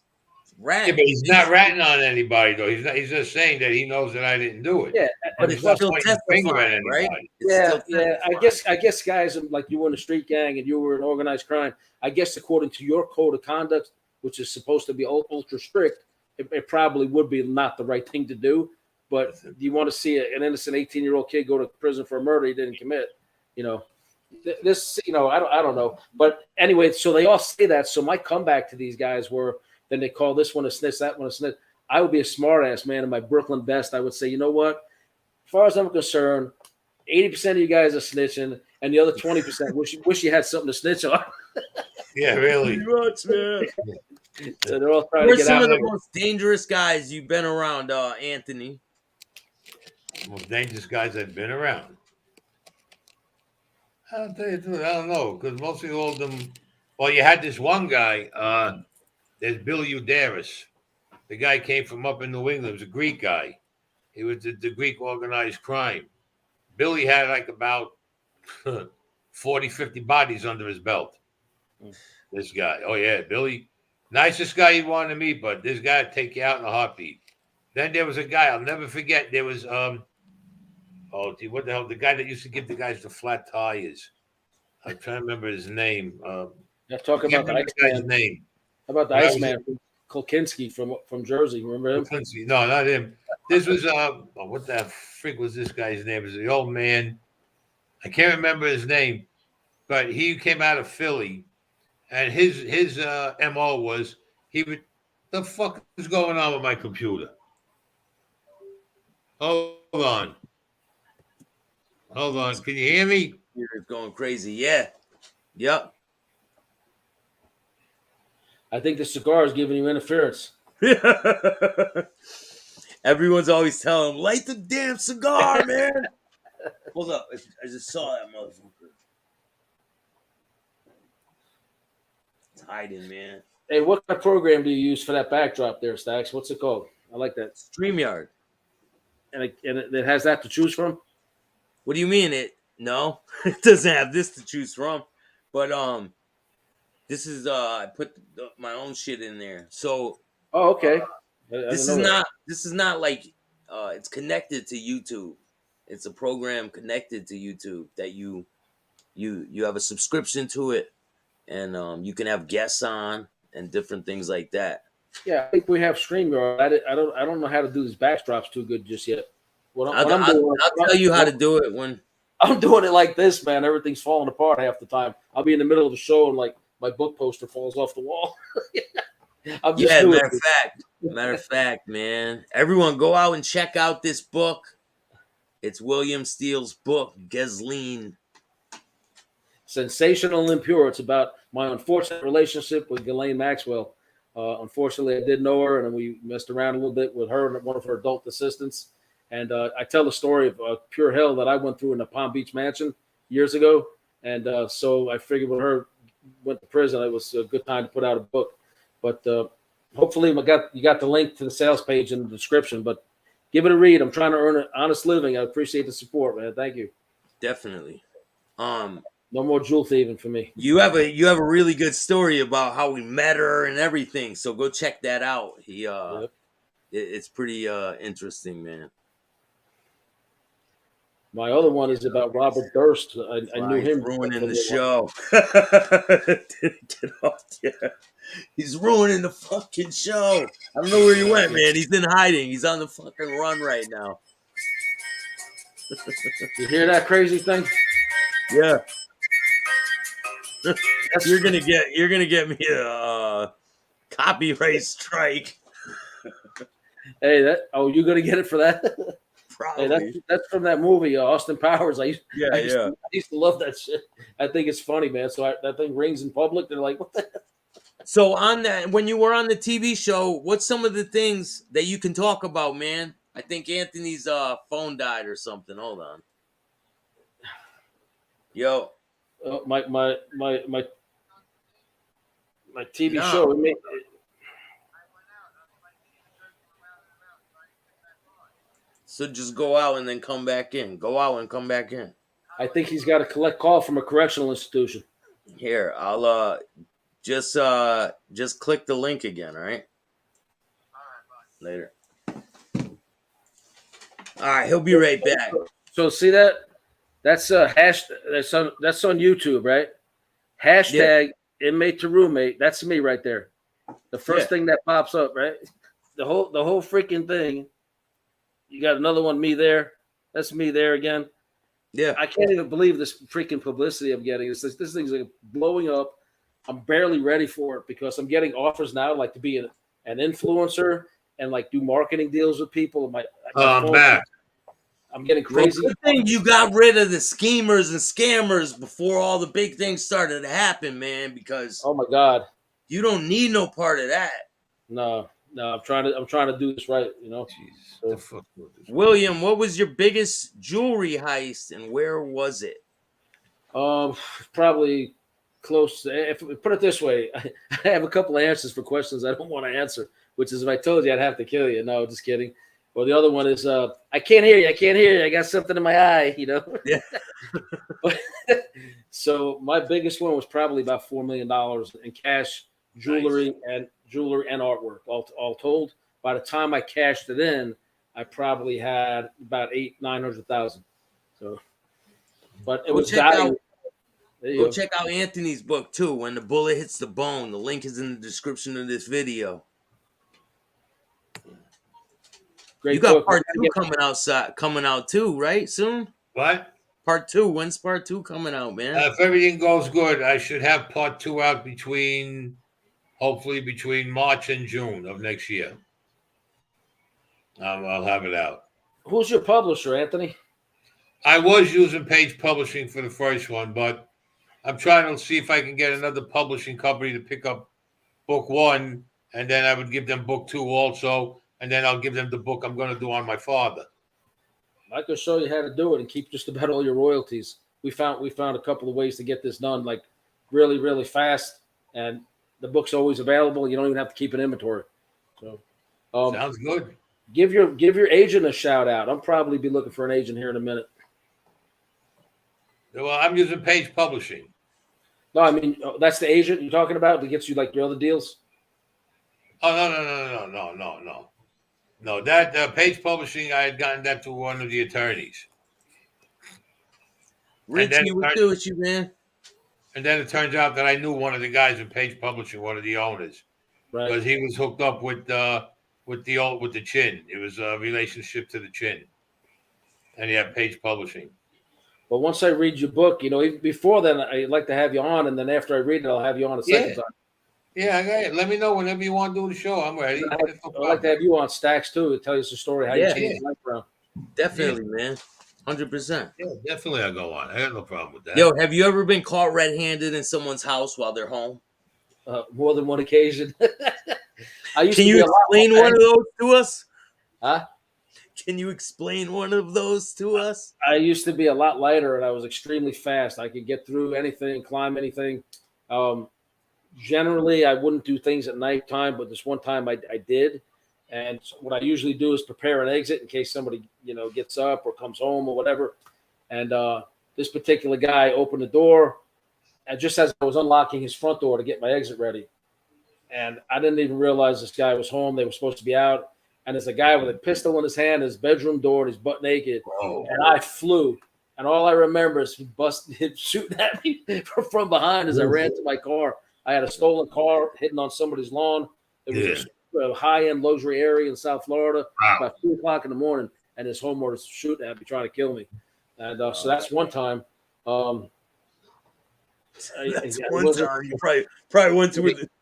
rat. Yeah, but he's not ratting on anybody, though. He's just saying that he knows that I didn't do it. Yeah, but it's still testifying, right? I guess, guys, like you were in a street gang and you were in organized crime. I guess according to your code of conduct, which is supposed to be ultra strict, it probably would be not the right thing to do. But you want to see an innocent 18-year-old kid go to prison for a murder he didn't commit? This, I don't know. But anyway, so they all say that. So my comeback to these guys were, then they call this one a snitch, that one a snitch. I would be a smart ass, man. In my Brooklyn best, I would say, you know what? As far as I'm concerned, 80% of you guys are snitching, and the other 20% wish you had something to snitch on. Yeah, really. So they're all trying Who are to get some out. of the most dangerous guys you've been around, Anthony? Most dangerous guys I've been around. I'll tell you the truth, I don't know, because mostly all of them. Well, you had this one guy. There's Bill Udaris. The guy came from up in New England. He was a Greek guy. He was the Greek organized crime. Billy had like about 40, 50 bodies under his belt. This guy. Oh, yeah, Billy. Nicest guy you want to meet, but this guy would take you out in a heartbeat. Then there was a guy I'll never forget. There was, what the hell? The guy that used to give the guys the flat tires. I'm trying to remember his name. Talk about the guy's name. How about the Iceman from Kolkinski from Jersey? Remember him? Kolkinski. No, not him. This was what the freak was this guy's name? It was the old man. I can't remember his name, but he came out of Philly, and his MO was he would. The fuck is going on with my computer? Hold on. Can you hear me? It's going crazy. Yeah. Yep. I think the cigar is giving you interference. Everyone's always telling him, light the damn cigar, man. Hold up. I just saw that motherfucker. It's hiding, man. Hey, what kind of program do you use for that backdrop there, Staxx? What's it called? I like that. StreamYard. And it has that to choose from? What do you mean no, it doesn't have this to choose from. But this is I put my own shit in there. So Oh, okay. this is not like it's connected to YouTube. It's a program connected to YouTube that you have a subscription to it, and you can have guests on and different things like that. Yeah, I think we have StreamYard. I don't know how to do these backdrops too good just yet. I'll tell you how to do it when I'm doing it like this, man. Everything's falling apart half the time. I'll be in the middle of the show and like my book poster falls off the wall. I'm just matter of fact, man. Everyone go out and check out this book. It's William Steele's book, Gasoline. Sensational and Impure. It's about my unfortunate relationship with Ghislaine Maxwell. Unfortunately, I did know her, and we messed around a little bit with her and one of her adult assistants. And I tell the story of pure hell that I went through in the Palm Beach mansion years ago. And so I figured when her went to prison, it was a good time to put out a book. But hopefully you got the link to the sales page in the description. But give it a read. I'm trying to earn an honest living. I appreciate the support, man. Thank you. Definitely. No more jewel thieving for me. You have a really good story about how we met her and everything. So go check that out. It's pretty interesting, man. My other one is about Robert Durst. I knew him ruining the show. Get off, yeah. He's ruining the fucking show. I don't know where he went, man. He's in hiding. He's on the fucking run right now. You hear that crazy thing? Yeah. You're gonna get me a copyright strike. Hey, you're gonna get it for that? Probably. Hey, that's from that movie, Austin Powers. I used to love that shit. I think it's funny, man. So that thing rings in public. They're like, what the hell? So on that, when you were on the TV show, what's some of the things that you can talk about, man? I think Anthony's phone died or something. Hold on. Yo. My TV show. So just go out and then come back in. Go out and come back in. I think he's got to collect call from a correctional institution. Here, I'll just click the link again. All right. Later. All right, he'll be right back. So see that? That's that's on YouTube, right? Hashtag inmate to roommate. That's me right there. The first thing that pops up, right? The whole freaking thing. You got another one, me there. That's me there again. Yeah. I can't even believe this freaking publicity I'm getting. This thing's like blowing up. I'm barely ready for it because I'm getting offers now, like to be an influencer and like do marketing deals with people. I'm back. I'm getting crazy. Well, good thing you got rid of the schemers and scammers before all the big things started to happen, man, because oh my God, you don't need no part of that. No, I'm trying to do this right, you know. So, William, what was your biggest jewelry heist and where was it? Probably close to, if put it this way, I have a couple of answers for questions I don't want to answer, which is if I told you I'd have to kill you. No, just kidding. Well, the other one is I can't hear you. I got something in my eye, you know. Yeah. So my biggest one was probably about $4 million in cash, jewelry and artwork, all told. By the time I cashed it in, I probably had about $900,000. So, but it was value. Go check out Anthony's book too. When the bullet hits the bone, the link is in the description of this video. Great you got book. part 2 coming out too, right? Soon. What? Part 2. When's part 2 coming out, man? If everything goes good, I should have part 2 out hopefully between March and June of next year. I'll have it out. Who's your publisher, Anthony? I was using Page Publishing for the first one, but I'm trying to see if I can get another publishing company to pick up book 1 and then I would give them book 2 also, and then I'll give them the book I'm going to do on my father. I could show you how to do it and keep just about all your royalties. We found a couple of ways to get this done, like really, really fast, and the book's always available. You don't even have to keep an inventory. So, Sounds good. give your agent a shout out. I'll probably be looking for an agent here in a minute. Well, I'm using Page Publishing. No, I mean that's the agent you're talking about that gets you like your other deals. Oh no! That Page Publishing, I had gotten that to one of the attorneys, Richie, what's good with you, man? and then it turns out that I knew one of the guys in Page Publishing, one of the owners, Right. because he was hooked up with the Chin. It was a relationship to the Chin, and he had Page Publishing. But once I read your book, even before then, I'd like to have you on, and then after I read it, I'll have you on a second time. Yeah, okay. Let me know whenever you want to do the show. I'm ready. I'd like to have you on Staxx too to tell us the story how you changed your life around. Definitely, man. 100%. Yeah, definitely I'll go on. I got no problem with that. Yo, have you ever been caught red-handed in someone's house while they're home? More than one occasion. Can you explain one of those to us? Huh? Can you explain one of those to us? I used to be a lot lighter, and I was extremely fast. I could get through anything, climb anything. Generally, I wouldn't do things at nighttime, but this one time I did. And what I usually do is prepare an exit in case somebody, gets up or comes home or whatever. And this particular guy opened the door, and just as I was unlocking his front door to get my exit ready, and I didn't even realize this guy was home. They were supposed to be out. And there's a guy with a pistol in his hand, his bedroom door, and he's butt naked. Oh. And I flew. And all I remember is him shooting at me from behind as I ran to my car. I had a stolen car hidden on somebody's lawn. It was a high-end luxury area in South Florida. Wow. About 2 o'clock in the morning, and his homeowner was shooting at me, trying to kill me. And so that's one time. That's one time. You probably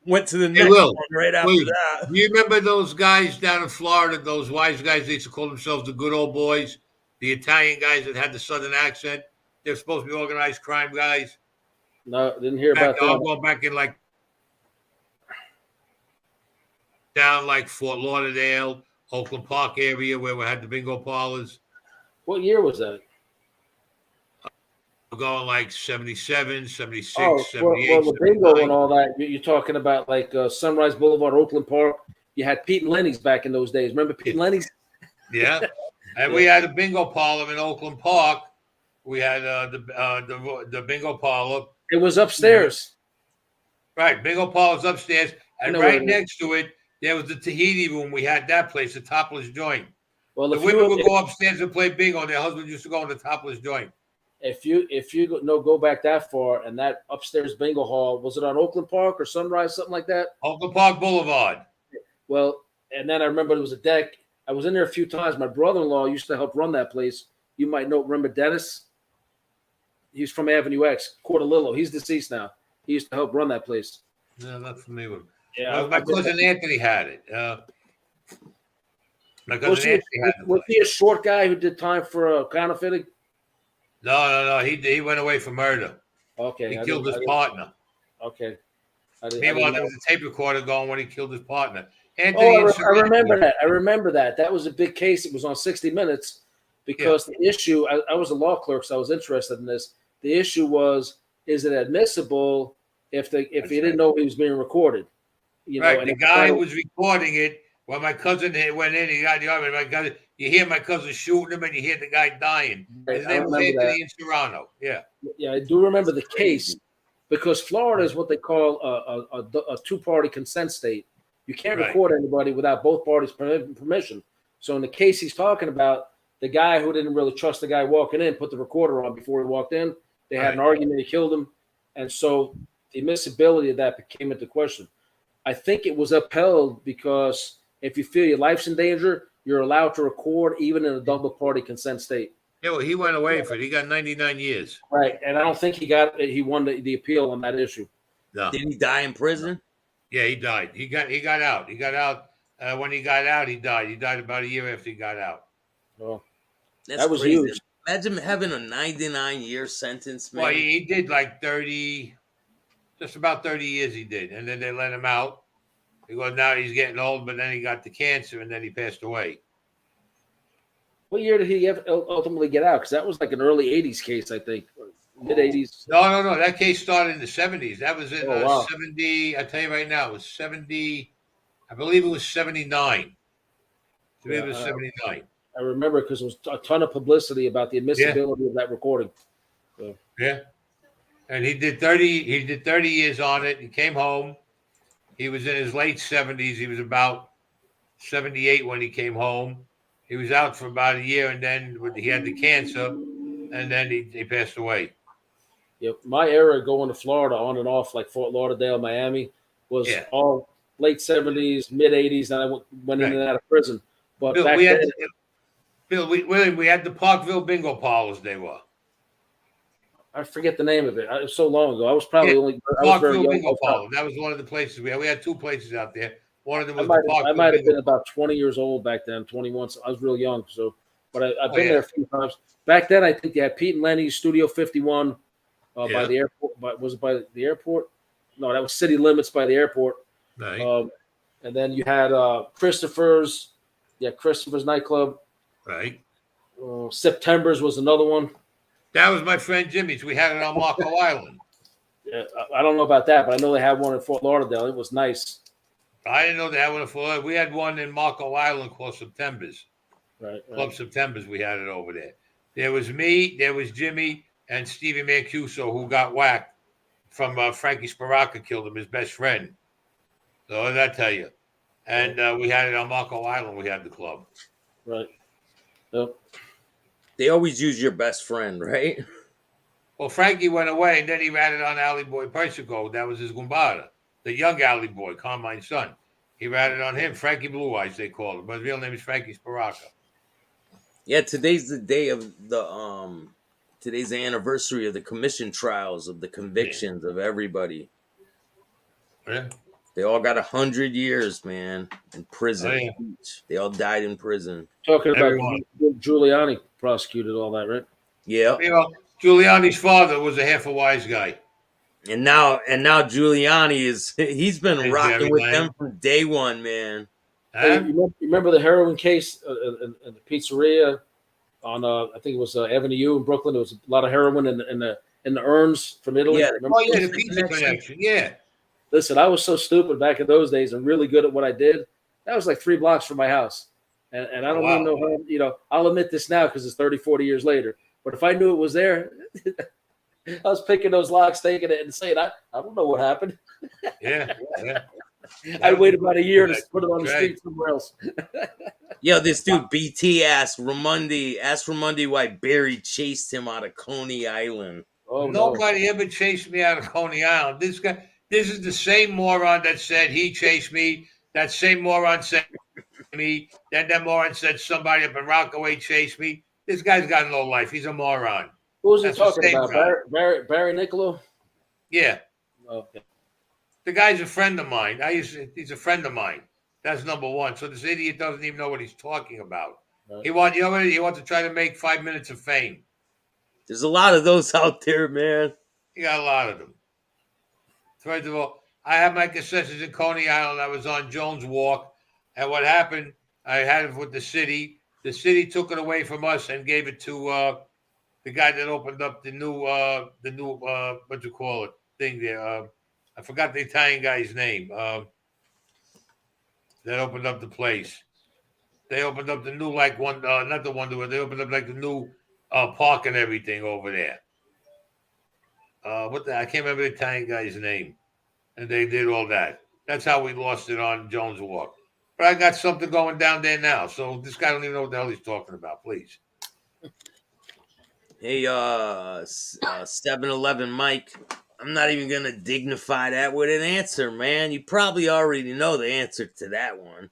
went to the next one right after that. Do you remember those guys down in Florida, those wise guys? They used to call themselves the good old boys, the Italian guys that had the southern accent. They're supposed to be organized crime guys. No, didn't hear about that. I'll go back in down like Fort Lauderdale, Oakland Park area where we had the bingo parlors. What year was that? Going like 77, 76, oh, 78. Well, the bingo and all that. You're talking about like Sunrise Boulevard, Oakland Park. You had Pete and Lenny's back in those days. Remember Pete and Lenny's? Yeah. And we had a bingo parlor in Oakland Park. We had the bingo parlor. It was upstairs. Right. Bingo parlor's upstairs. And right next to it, there was the Tahiti room. We had that place, the topless joint. Well, the women would go upstairs and play bingo, and their husband used to go in the topless joint. If you go back that far, and that upstairs bingo hall, was it on Oakland Park or Sunrise, something like that? Oakland Park Boulevard. Well, and then I remember there was a deck. I was in there a few times. My brother-in-law used to help run that place. You might remember Dennis? He's from Avenue X, Cordelillo. He's deceased now. He used to help run that place. No, not familiar with him. Yeah, my cousin Anthony had it. My cousin Anthony had it. Was he a short guy who did time for counterfeiting? No. He went away for murder. Okay. He killed his partner. Okay. Meanwhile, there was a tape recorder going when he killed his partner. Anthony, I remember that. I remember that. That was a big case. It was on 60 Minutes because the issue, I was a law clerk, so I was interested in this. The issue was, is it admissible if he didn't know he was being recorded? Right. The guy was recording it when my cousin went in. He got the argument. You hear my cousin shooting him, and you hear the guy dying. His name was Anthony in Serrano. Yeah. Yeah, I do remember the case because Florida is what they call a two-party consent state. You can't record anybody without both parties' permission. So in the case he's talking about, the guy who didn't really trust the guy walking in put the recorder on before he walked in. They had an argument. He killed him. And so the admissibility of that came into question. I think it was upheld because if you feel your life's in danger, you're allowed to record even in a double-party consent state. Yeah, well, he went away for it. He got 99 years. Right, and I don't think he won the appeal on that issue. No. Did he die in prison? Yeah, he died. He got out. He got out. When he got out, he died. He died about a year after he got out. Oh, that was crazy. Huge. Imagine having a 99-year sentence, man. Well, he did like 30, just about 30 years he did. And then they let him out. because now he's getting old, but then he got the cancer and then he passed away. What year did he ultimately get out? Because that was like an early '80s case, I think, mid '80s. No. That case started in the 70s. That was in Wow. 70. I tell you right now, it was 70. I believe it was 79. I believe it was 79. I remember because there was a ton of publicity about the admissibility of that recording. So. Yeah. And he did 30. He did 30 years on it. He came home. He was in his late 70s. He was about 78 when he came home. He was out for about a year, and then he had the cancer, and then he passed away. Yep. My era going to Florida on and off, like Fort Lauderdale, Miami, was all late 70s, mid 80s, and I went in and out of prison. But Bill, back we then, had we had the Parkville bingo parlors. They were. I forget the name of it. It was so long ago. I was probably only I was very Parkville young. bingo parlor. That was one of the places we had. We had two places out there. One of them was I might have been about 20 years old back then, 21. So I was real young. So, but I've been there a few times. Back then, I think they had Pete and Lenny's Studio 51 by the airport. Was it by the airport? No, that was City Limits by the airport. Right. And then you had Christopher's. Yeah, Christopher's nightclub. Right. September's was another one. That was my friend Jimmy's. We had it on Marco Island. Yeah, I don't know about that, but I know they had one in Fort Lauderdale. It was nice. I didn't know they had one in Fort Lauderdale. We had one in Marco Island called September's. Right. Club September's. We had it over there. There was me, there was Jimmy, and Stevie Mancuso, who got whacked from Frankie Sparaca killed him, his best friend. So what did I tell you? And we had it on Marco Island. We had the club. Right. Yep. They always use your best friend, right? Well, Frankie went away, and then he ran it on Alley Boy Persico. That was his gumbada, the young Alley Boy, Carmine's son. He ran it on him. Frankie Blue Eyes, they called him. But his real name is Frankie Sparaca. Yeah, today's the day of the today's the anniversary of the commission trials of the convictions of everybody. Yeah. They all got 100 years, man, in prison. Oh, yeah. They all died in prison. Talking about Everyone. Giuliani prosecuted all that, right? Yeah. You know, Giuliani's father was a half a wise guy. And now Giuliani he's been Hey, rocking Jerry with Lang. them from day one, man. Hey, Huh? you remember the heroin case in the pizzeria on I think it was Avenue U in Brooklyn? There was a lot of heroin in the urns from Italy. Yeah. Remember? Oh, yeah, the pizza connection. Yeah. Listen, I was so stupid back in those days and really good at what I did. That was like 3 blocks from my house. And I don't even know how, I'll admit this now because it's 30, 40 years later. But if I knew it was there, I was picking those locks, taking it, and saying, I don't know what happened. Yeah. I'd wait about a year to put it on the street somewhere else. Yo, this dude BT asked Raimondi why Barry chased him out of Coney Island. Oh, Nobody ever chased me out of Coney Island. This is the same moron that said he chased me. That same moron said me. Then that moron said somebody up in Rockaway chased me. This guy's got no life. He's a moron. Who was he That's the talking same about? guy. Barry Niccolo? Yeah. Okay. The guy's a friend of mine. He's a friend of mine. That's number one. So this idiot doesn't even know what he's talking about. Right. He wants to try to make 5 minutes of fame. There's a lot of those out there, man. You got a lot of them. First of all, I have my concessions in Coney Island. I was on Jones Walk. And what happened, I had it with the city. The city took it away from us and gave it to the guy that opened up the new what you call it thing there. I forgot the Italian guy's name. That opened up the place. They opened up the new not the Wonder. They opened up like the new park and everything over there. I can't remember the Italian guy's name. And they did all that. That's how we lost it on Jones Walk. But I got something going down there now. So this guy don't even know what the hell he's talking about, please. Hey, 7-Eleven Mike, I'm not even going to dignify that with an answer, man. You probably already know the answer to that one.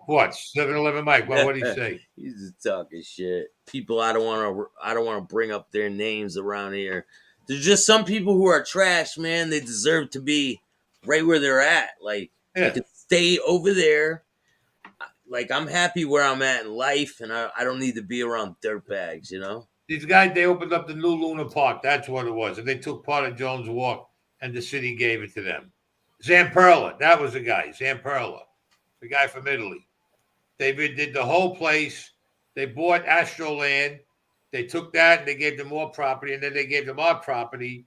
What? 7-Eleven Mike. Well, what did he say? He's just talking shit. People I don't want to bring up their names around here. There's just some people who are trash, man. They deserve to be right where they're at. Like, they could stay over there. Like, I'm happy where I'm at in life, and I don't need to be around dirtbags, These guys, they opened up the new Luna Park. That's what it was. And they took part of Jones Walk, and the city gave it to them. Zamperla, that was the guy. Zamperla, the guy from Italy. They did the whole place. They bought Astro Land. They took that and they gave them more property, and then they gave them our property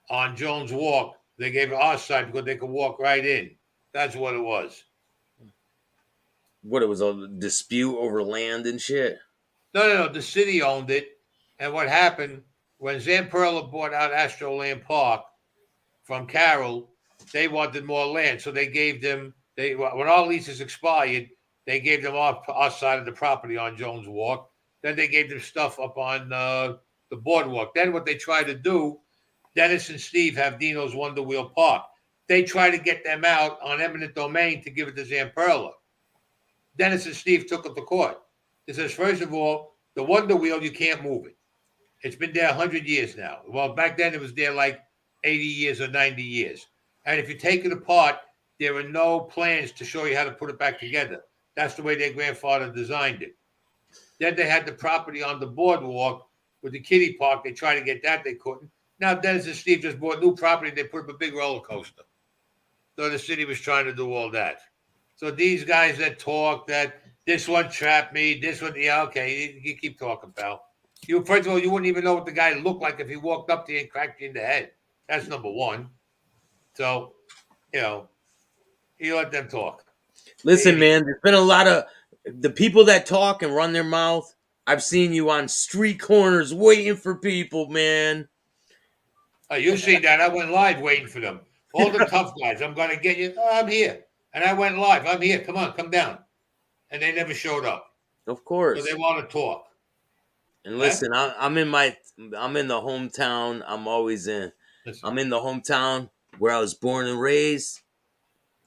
on Jones Walk. They gave it our side because they could walk right in. That's what it was. What, it was a dispute over land and shit? No. The city owned it. And what happened when Zamperla bought out Astro Land Park from Carroll, they wanted more land. So they gave them, when our leases expired, they gave them our side of the property on Jones Walk. Then they gave them stuff up on the boardwalk. Then what they tried to do, Dennis and Steve have Dino's Wonder Wheel Park. They try to get them out on eminent domain to give it to Zamperla. Dennis and Steve took it to court. They says, first of all, the Wonder Wheel, you can't move it. It's been there 100 years now. Well, back then it was there like 80 years or 90 years. And if you take it apart, there are no plans to show you how to put it back together. That's the way their grandfather designed it. Then they had the property on the boardwalk with the kiddie park. They tried to get that. They couldn't. Now Dennis and Steve just bought new property. They put up a big roller coaster. So the city was trying to do all that. So these guys that talk that this one trapped me, this one, yeah, okay, you keep talking, pal. You, first of all, you wouldn't even know what the guy looked like if he walked up to you and cracked you in the head. That's number one. So, you let them talk. Listen, man, there's been a lot of the people that talk and run their mouth. I've seen you on street corners waiting for people, man. Oh, you see that? I went live waiting for them. All the tough guys. I'm going to get you. Oh, I'm here. And I went live. I'm here. Come on, come down. And they never showed up. Of course. So they want to talk. And listen, I'm in the hometown. I'm always in. Listen. I'm in the hometown where I was born and raised,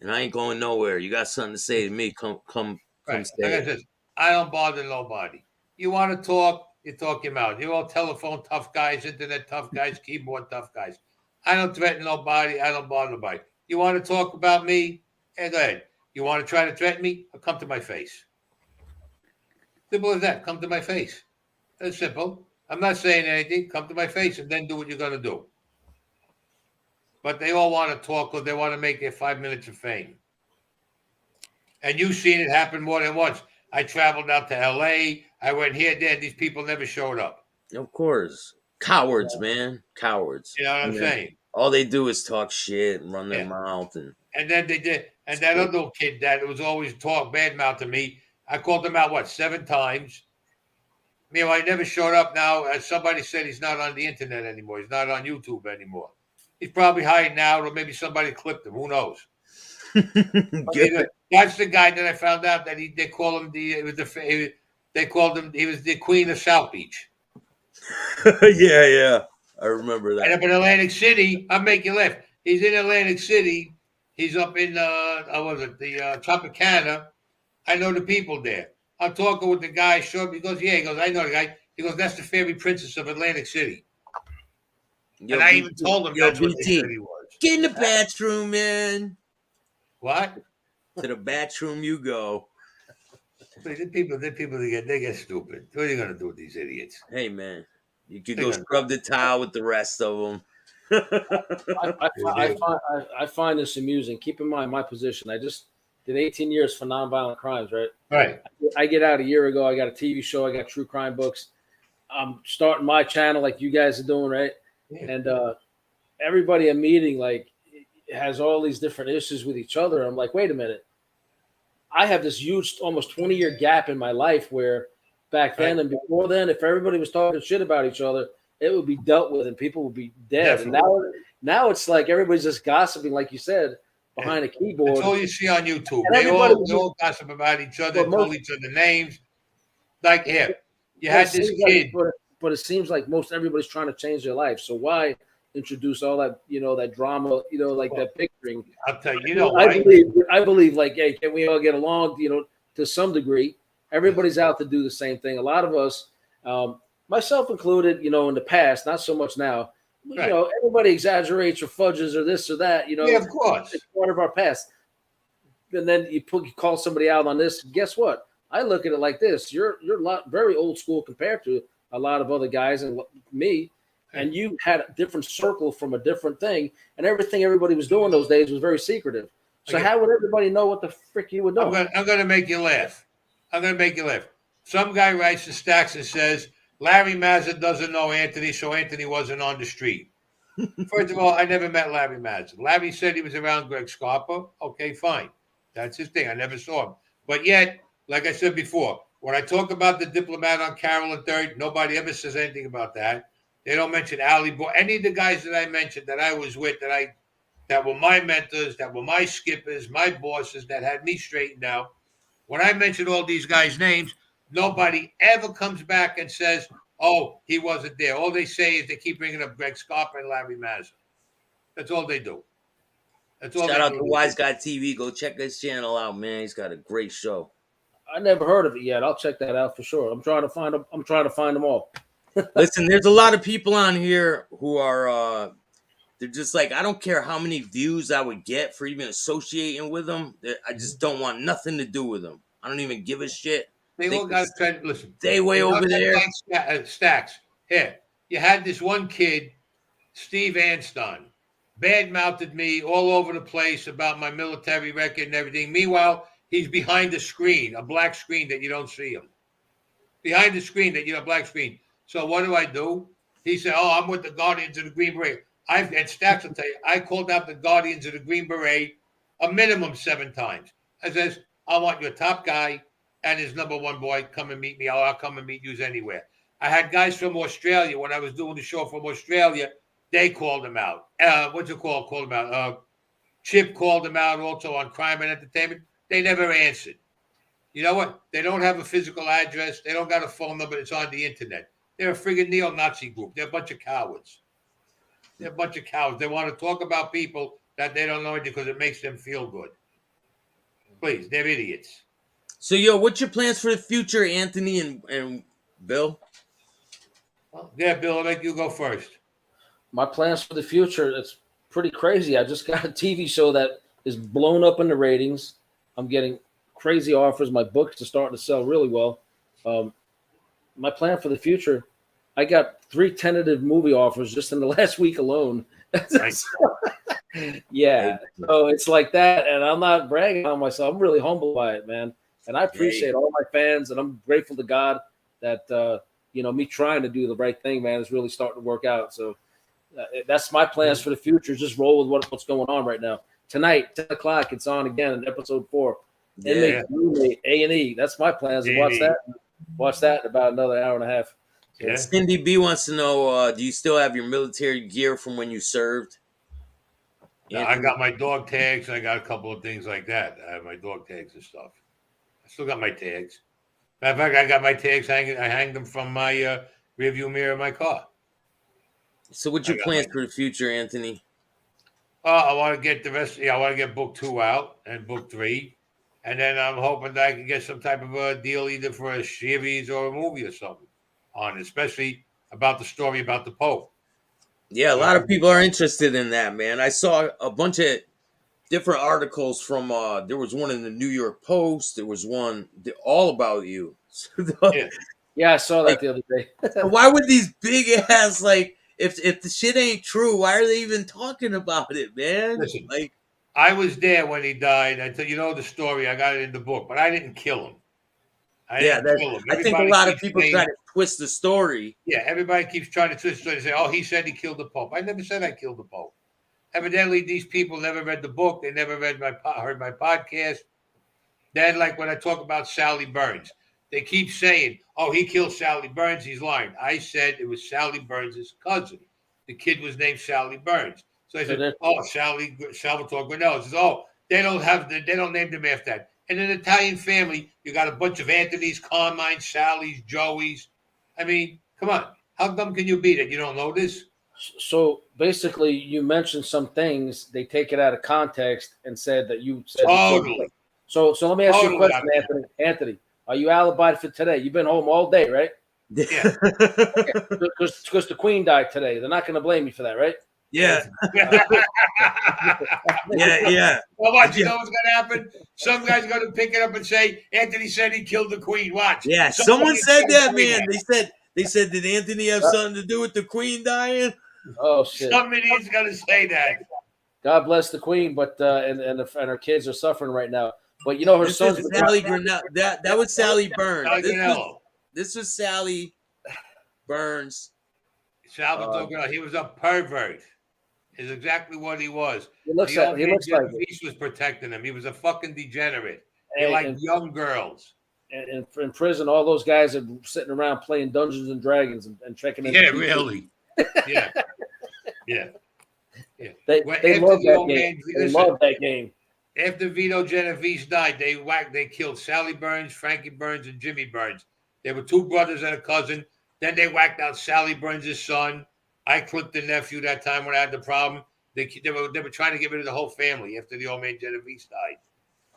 and I ain't going nowhere. You got something to say to me? Come Right. stay. Like I said, I don't bother nobody. You want to talk, you talk your mouth. You're all telephone tough guys, internet tough guys, keyboard tough guys. I don't threaten nobody. I don't bother nobody. You want to talk about me? Hey, go ahead. You want to try to threaten me? I'll come to my face. Simple as that. Come to my face. That's simple. I'm not saying anything. Come to my face and then do what you're going to do. But they all want to talk because they want to make their 5 minutes of fame. And you've seen it happen more than once. I traveled out to L.A. I went here, there. These people never showed up. Of course. Cowards, man. Cowards. You know what I'm saying? All they do is talk shit and run their mouth. And then they did. And that other little kid that was always talk bad mouth to me, I called him out, 7 times? Meanwhile, he never showed up now. As somebody said, he's not on the internet anymore. He's not on YouTube anymore. He's probably hiding out, or maybe somebody clipped him. Who knows? That's the guy that I found out that they call him he was the Queen of South Beach. yeah. I remember that. And up in Atlantic City, I'll make you laugh. He's in Atlantic City. He's up in Tropicana. I know the people there. I'm talking with the guy. He goes, I know the guy. He goes, that's the fairy princess of Atlantic City. And I even told him that's what they said he was. Get in the bathroom, man. What? To the bathroom you go. The people they get stupid. What are you going to do with these idiots? Hey, man. You could go scrub the towel with the rest of them. I find this amusing. Keep in mind my position. I just did 18 years for nonviolent crimes, right? Right. I get out a year ago. I got a TV show. I got true crime books. I'm starting my channel like you guys are doing, right? Yeah. And everybody I'm meeting has all these different issues with each other. I'm like, wait a minute. I have this huge, almost 20-year gap in my life where back then and before then, if everybody was talking shit about each other, it would be dealt with and people would be dead. Definitely. And now it's like everybody's just gossiping, like you said, behind a keyboard. That's all you see on YouTube. They all gossip about each other, call each other names. Like here, you had this kid. But it seems like most everybody's trying to change their life. So why introduce all that, that drama, that picturing? I'll tell you, I believe hey, can we all get along, to some degree? Everybody's out to do the same thing. A lot of us, myself included, in the past, not so much now. Right. Everybody exaggerates or fudges or this or that. Yeah, of course, it's part of our past. And then you call somebody out on this. Guess what? I look at it like this: you're very old school compared to a lot of other guys and me. and you had a different circle from a different thing, and everything everybody was doing those days was very secretive. So Okay. how would everybody know what the frick you were doing? I'm gonna make you laugh. I'm gonna make you laugh. Some guy writes to Staxx and says Larry Mazza doesn't know Anthony, so Anthony wasn't on the street. First of all, I never met Larry Mazza. Larry said he was around Greg Scarpa. Okay, fine. That's his thing. I never saw him. But yet, like I said before, when I talk about the diplomat on Carol and Third, nobody ever says anything about that. They don't mention Ali Boy. Any of the guys that I mentioned that I was with, that were my mentors, that were my skippers, my bosses, that had me straightened out. When I mention all these guys' names, nobody ever comes back and says, oh, he wasn't there. All they say is they keep bringing up Greg Scarpa and Larry Mazza. That's all they do. That's all Shout they out do. to Wise Guy TV. Go check his channel out, man. He's got a great show. I never heard of it yet. I'll check that out for sure. I'm trying to find them. I'm trying to find them all. Listen, there's a lot of people on here who are they're just like, I don't care how many views I would get for even associating with them. I just don't want nothing to do with them. I don't even give a shit. They all got to try. Listen, stay way over there. Staxx. Here, you had this one kid, Steve Anston, bad-mouthed me all over the place about my military record and everything. Meanwhile, he's behind the screen, a black screen that you don't see him. Behind the screen that you know, black screen. So what do? He said, oh, I'm with the Guardians of the Green Beret. And Staxx will tell you, I called out the Guardians of the Green Beret a minimum 7 times. I says, I want your top guy and his number one boy come and meet me. I'll come and meet you anywhere. I had guys from Australia when I was doing the show from Australia. They called him out. Called him out. Chip called him out also on Crime and Entertainment. They never answered. You know what? They don't have a physical address. They don't got a phone number. It's on the internet. They're a friggin' neo-Nazi group. They're a bunch of cowards. They want to talk about people that they don't know anything because it makes them feel good. Please, they're idiots. So, what's your plans for the future, Anthony and Bill? Well, yeah, Bill, I'll make you go first. My plans for the future, it's pretty crazy. I just got a TV show that is blown up in the ratings. I'm getting crazy offers. My books are starting to sell really well. My plan for the future, I got 3 tentative movie offers just in the last week alone. Nice. Yeah. So it's like that. And I'm not bragging on myself. I'm really humbled by it, man. And I appreciate all my fans. And I'm grateful to God that, me trying to do the right thing, man, is really starting to work out. So that's my plans for the future. Just roll with what's going on right now. Tonight, 10 o'clock, it's on again in episode 4. Yeah. Inmate, A&E. That's my plans. To watch that in about another hour and a half. Yeah. Cindy B wants to know, do you still have your military gear from when you served? No, I got my dog tags. I got a couple of things like that. I have my dog tags and stuff. I still got my tags. Matter of fact, I got my tags hanging. I hang them from my rearview mirror of my car. So what's your plans for the future, Anthony? I want to get the rest. I want to get book 2 out and book 3. And then I'm hoping that I can get some type of a deal either for a series or a movie or something on it, especially about the story about the Pope. Yeah, a lot of people are interested in that, man. I saw a bunch of different articles from, there was one in the New York Post. There was one all about you. Yeah, I saw that the other day. Why would these big ass, if the shit ain't true, why are they even talking about it, man? Listen, I was there when he died. I tell you know the story. I got it in the book, but I didn't kill him. I think a lot of people try to twist the story. Yeah, everybody keeps trying to twist the story and say, oh, he said he killed the Pope. I never said I killed the Pope. Evidently, these people never read the book. They never heard my podcast. Then, like when I talk about Sally Burns, they keep saying, oh, he killed Sally Burns. He's lying. I said it was Sally Burns' cousin. The kid was named Sally Burns. So I said, oh, Salvatore Granello. Says, oh, they don't name them after that. In an Italian family, you got a bunch of Anthony's, Carmine, Sally's, Joey's. I mean, come on. How dumb can you be that you don't know this? So basically, you mentioned some things. They take it out of context and said that you said. Totally. So let me ask you a question, Anthony. Anthony, are you alibied for today? You've been home all day, right? Yeah. Because the Queen died today. They're not going to blame you for that, right? Yeah. Yeah. Well, watch. You know what's going to happen? Some guy's going to pick it up and say, Anthony said he killed the Queen. Watch. Yeah, someone said that, man. They said, did Anthony have something to do with the Queen dying? Oh shit! Some idiot's gonna say that. God bless the Queen, but and her kids are suffering right now. But you know her This son's is Sally Grinnell. That was Sally Burns. Sally Granello. This was Sally Burns. Salvatore Granello. He was a pervert. Is exactly what he was. He looks The like Genovese was protecting him. He was a fucking degenerate. He liked young girls. And in prison, all those guys are sitting around playing Dungeons and Dragons and checking in. Yeah, really. Yeah. Yeah. Yeah. They love that game. They love that game. After Vito Genovese died, they killed Sally Burns, Frankie Burns, and Jimmy Burns. They were two brothers and a cousin. Then they whacked out Sally Burns' son. I clipped the nephew that time when I had the problem. They were trying to get rid of the whole family after the old man Genovese died.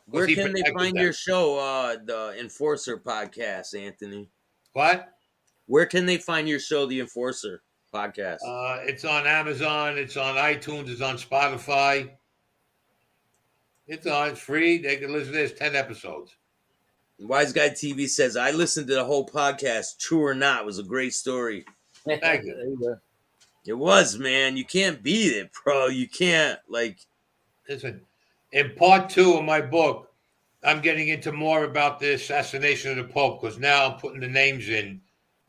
Where can they find your show, the Enforcer podcast, Anthony? What? Where can they find your show, the Enforcer podcast? It's on Amazon. It's on iTunes. It's on Spotify. It's free. They can listen. There's 10 episodes. Wise Guy TV says, I listened to the whole podcast. True or not, it was a great story. Thank you. It was, man. You can't beat it, bro. You can't, Listen, in part 2 of my book, I'm getting into more about the assassination of the Pope because now I'm putting the names in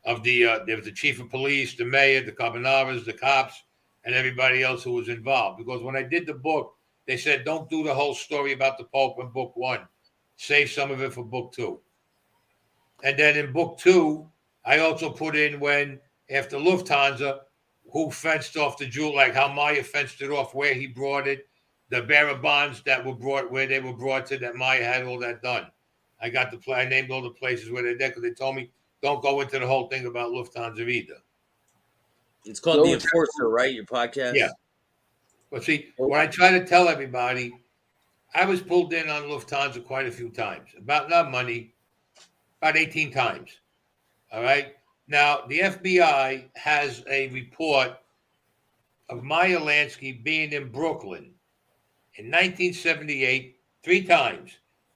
of there was the chief of police, the mayor, the carbonaras, the cops, and everybody else who was involved. Because when I did the book, they said, don't do the whole story about the Pope in book 1. Save some of it for book 2. And then in book 2, I also put in when, after Lufthansa, who fenced off the jewel, like how Maya fenced it off, where he brought it, the bearer bonds that were brought, where they were brought to, that Maya had all that done. I named all the places where they're there because they told me, don't go into the whole thing about Lufthansa either. it's called The Enforcer, right? Your podcast? Yeah. But see, when I try to tell everybody, I was pulled in on Lufthansa quite a few times. About not money, about 18 times. All right? Now, the FBI has a report of Meyer Lansky being in Brooklyn in 1978 3 times.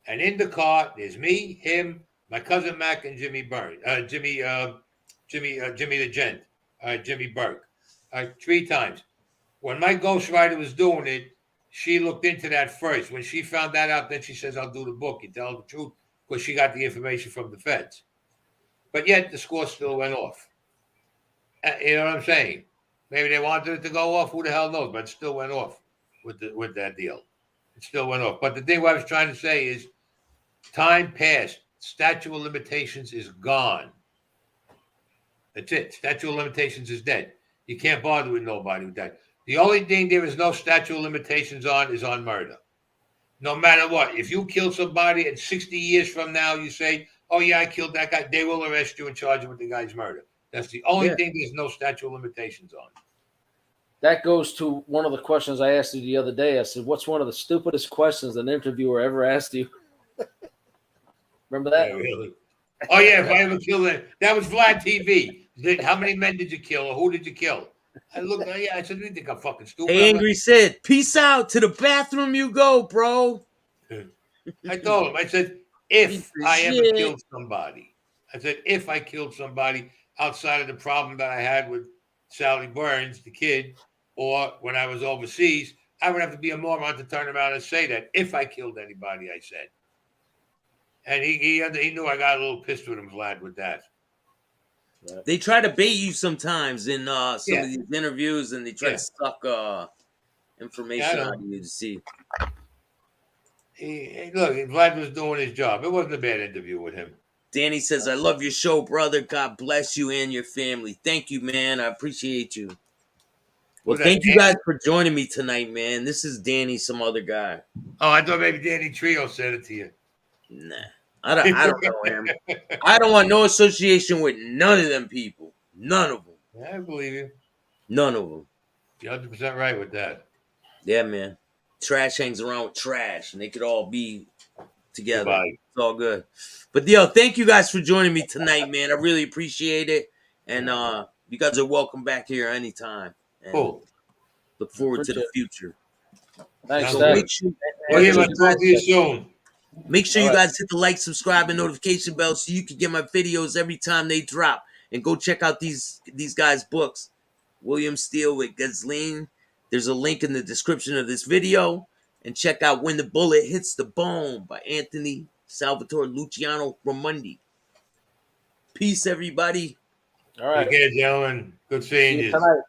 And in the car, there's me, him, my cousin Mac, and Jimmy Burke. Jimmy the Gent. Jimmy Burke. 3 times. When my ghostwriter was doing it, she looked into that first. When she found that out, then she says, I'll do the book. You tell the truth, because she got the information from the feds. But yet the score still went off. You know what I'm saying? Maybe they wanted it to go off. Who the hell knows? But it still went off with that deal. It still went off. But the thing what I was trying to say is time passed. Statute of limitations is gone. That's it. Statute of limitations is dead. You can't bother with nobody with that. The only thing there is no statute of limitations on is on murder. No matter what. If you kill somebody and 60 years from now you say, oh, yeah, I killed that guy, they will arrest you and charge you with the guy's murder. That's the only thing there's no statute of limitations on. That goes to one of the questions I asked you the other day. I said, what's one of the stupidest questions an interviewer ever asked you? Remember that? Yeah, really? Oh, yeah, if I ever killed it. That was Vlad TV. How many men did you kill or who did you kill? I looked, I said, you think I'm fucking stupid? Hey, Angry Sid, peace out. To the bathroom you go, bro. I told him, I said, if I ever killed somebody, if I killed somebody outside of the problem that I had with Sally Burns, the kid, or when I was overseas, I would have to be a moron to turn around and say that. If I killed anybody, I said. And he knew I got a little pissed with him, Vlad, with that. They try to bait you sometimes in some of these interviews, and they try to suck information out of you to see. Look, Vlad was doing his job. It wasn't a bad interview with him. Danny says, I love your show, brother. God bless you and your family. Thank you, man. I appreciate you. Well, thank you guys for joining me tonight, man. This is Danny, some other guy. Oh, I thought maybe Danny Trio said it to you. Nah, I don't know him. I don't want no association with none of them people. None of them. I believe you. None of them. You're 100% right with that. Yeah, man. Trash hangs around with trash, and they could all be together. Goodbye. It's all good. But, yo, thank you guys for joining me tonight, man. I really appreciate it. And you guys are welcome back here anytime. And cool. Look forward to the future. Thanks, so talk to you soon. Make sure you guys hit the like, subscribe, and notification bell so you can get my videos every time they drop. and go check out these guys' books. William Steele with Gazline. There's a link in the description of this video. And check out When the Bullet Hits the Bone by Anthony Salvatore Luciano Raimondi. Peace, everybody. All right. Take care, gentlemen. Good See seeing you you. tonight.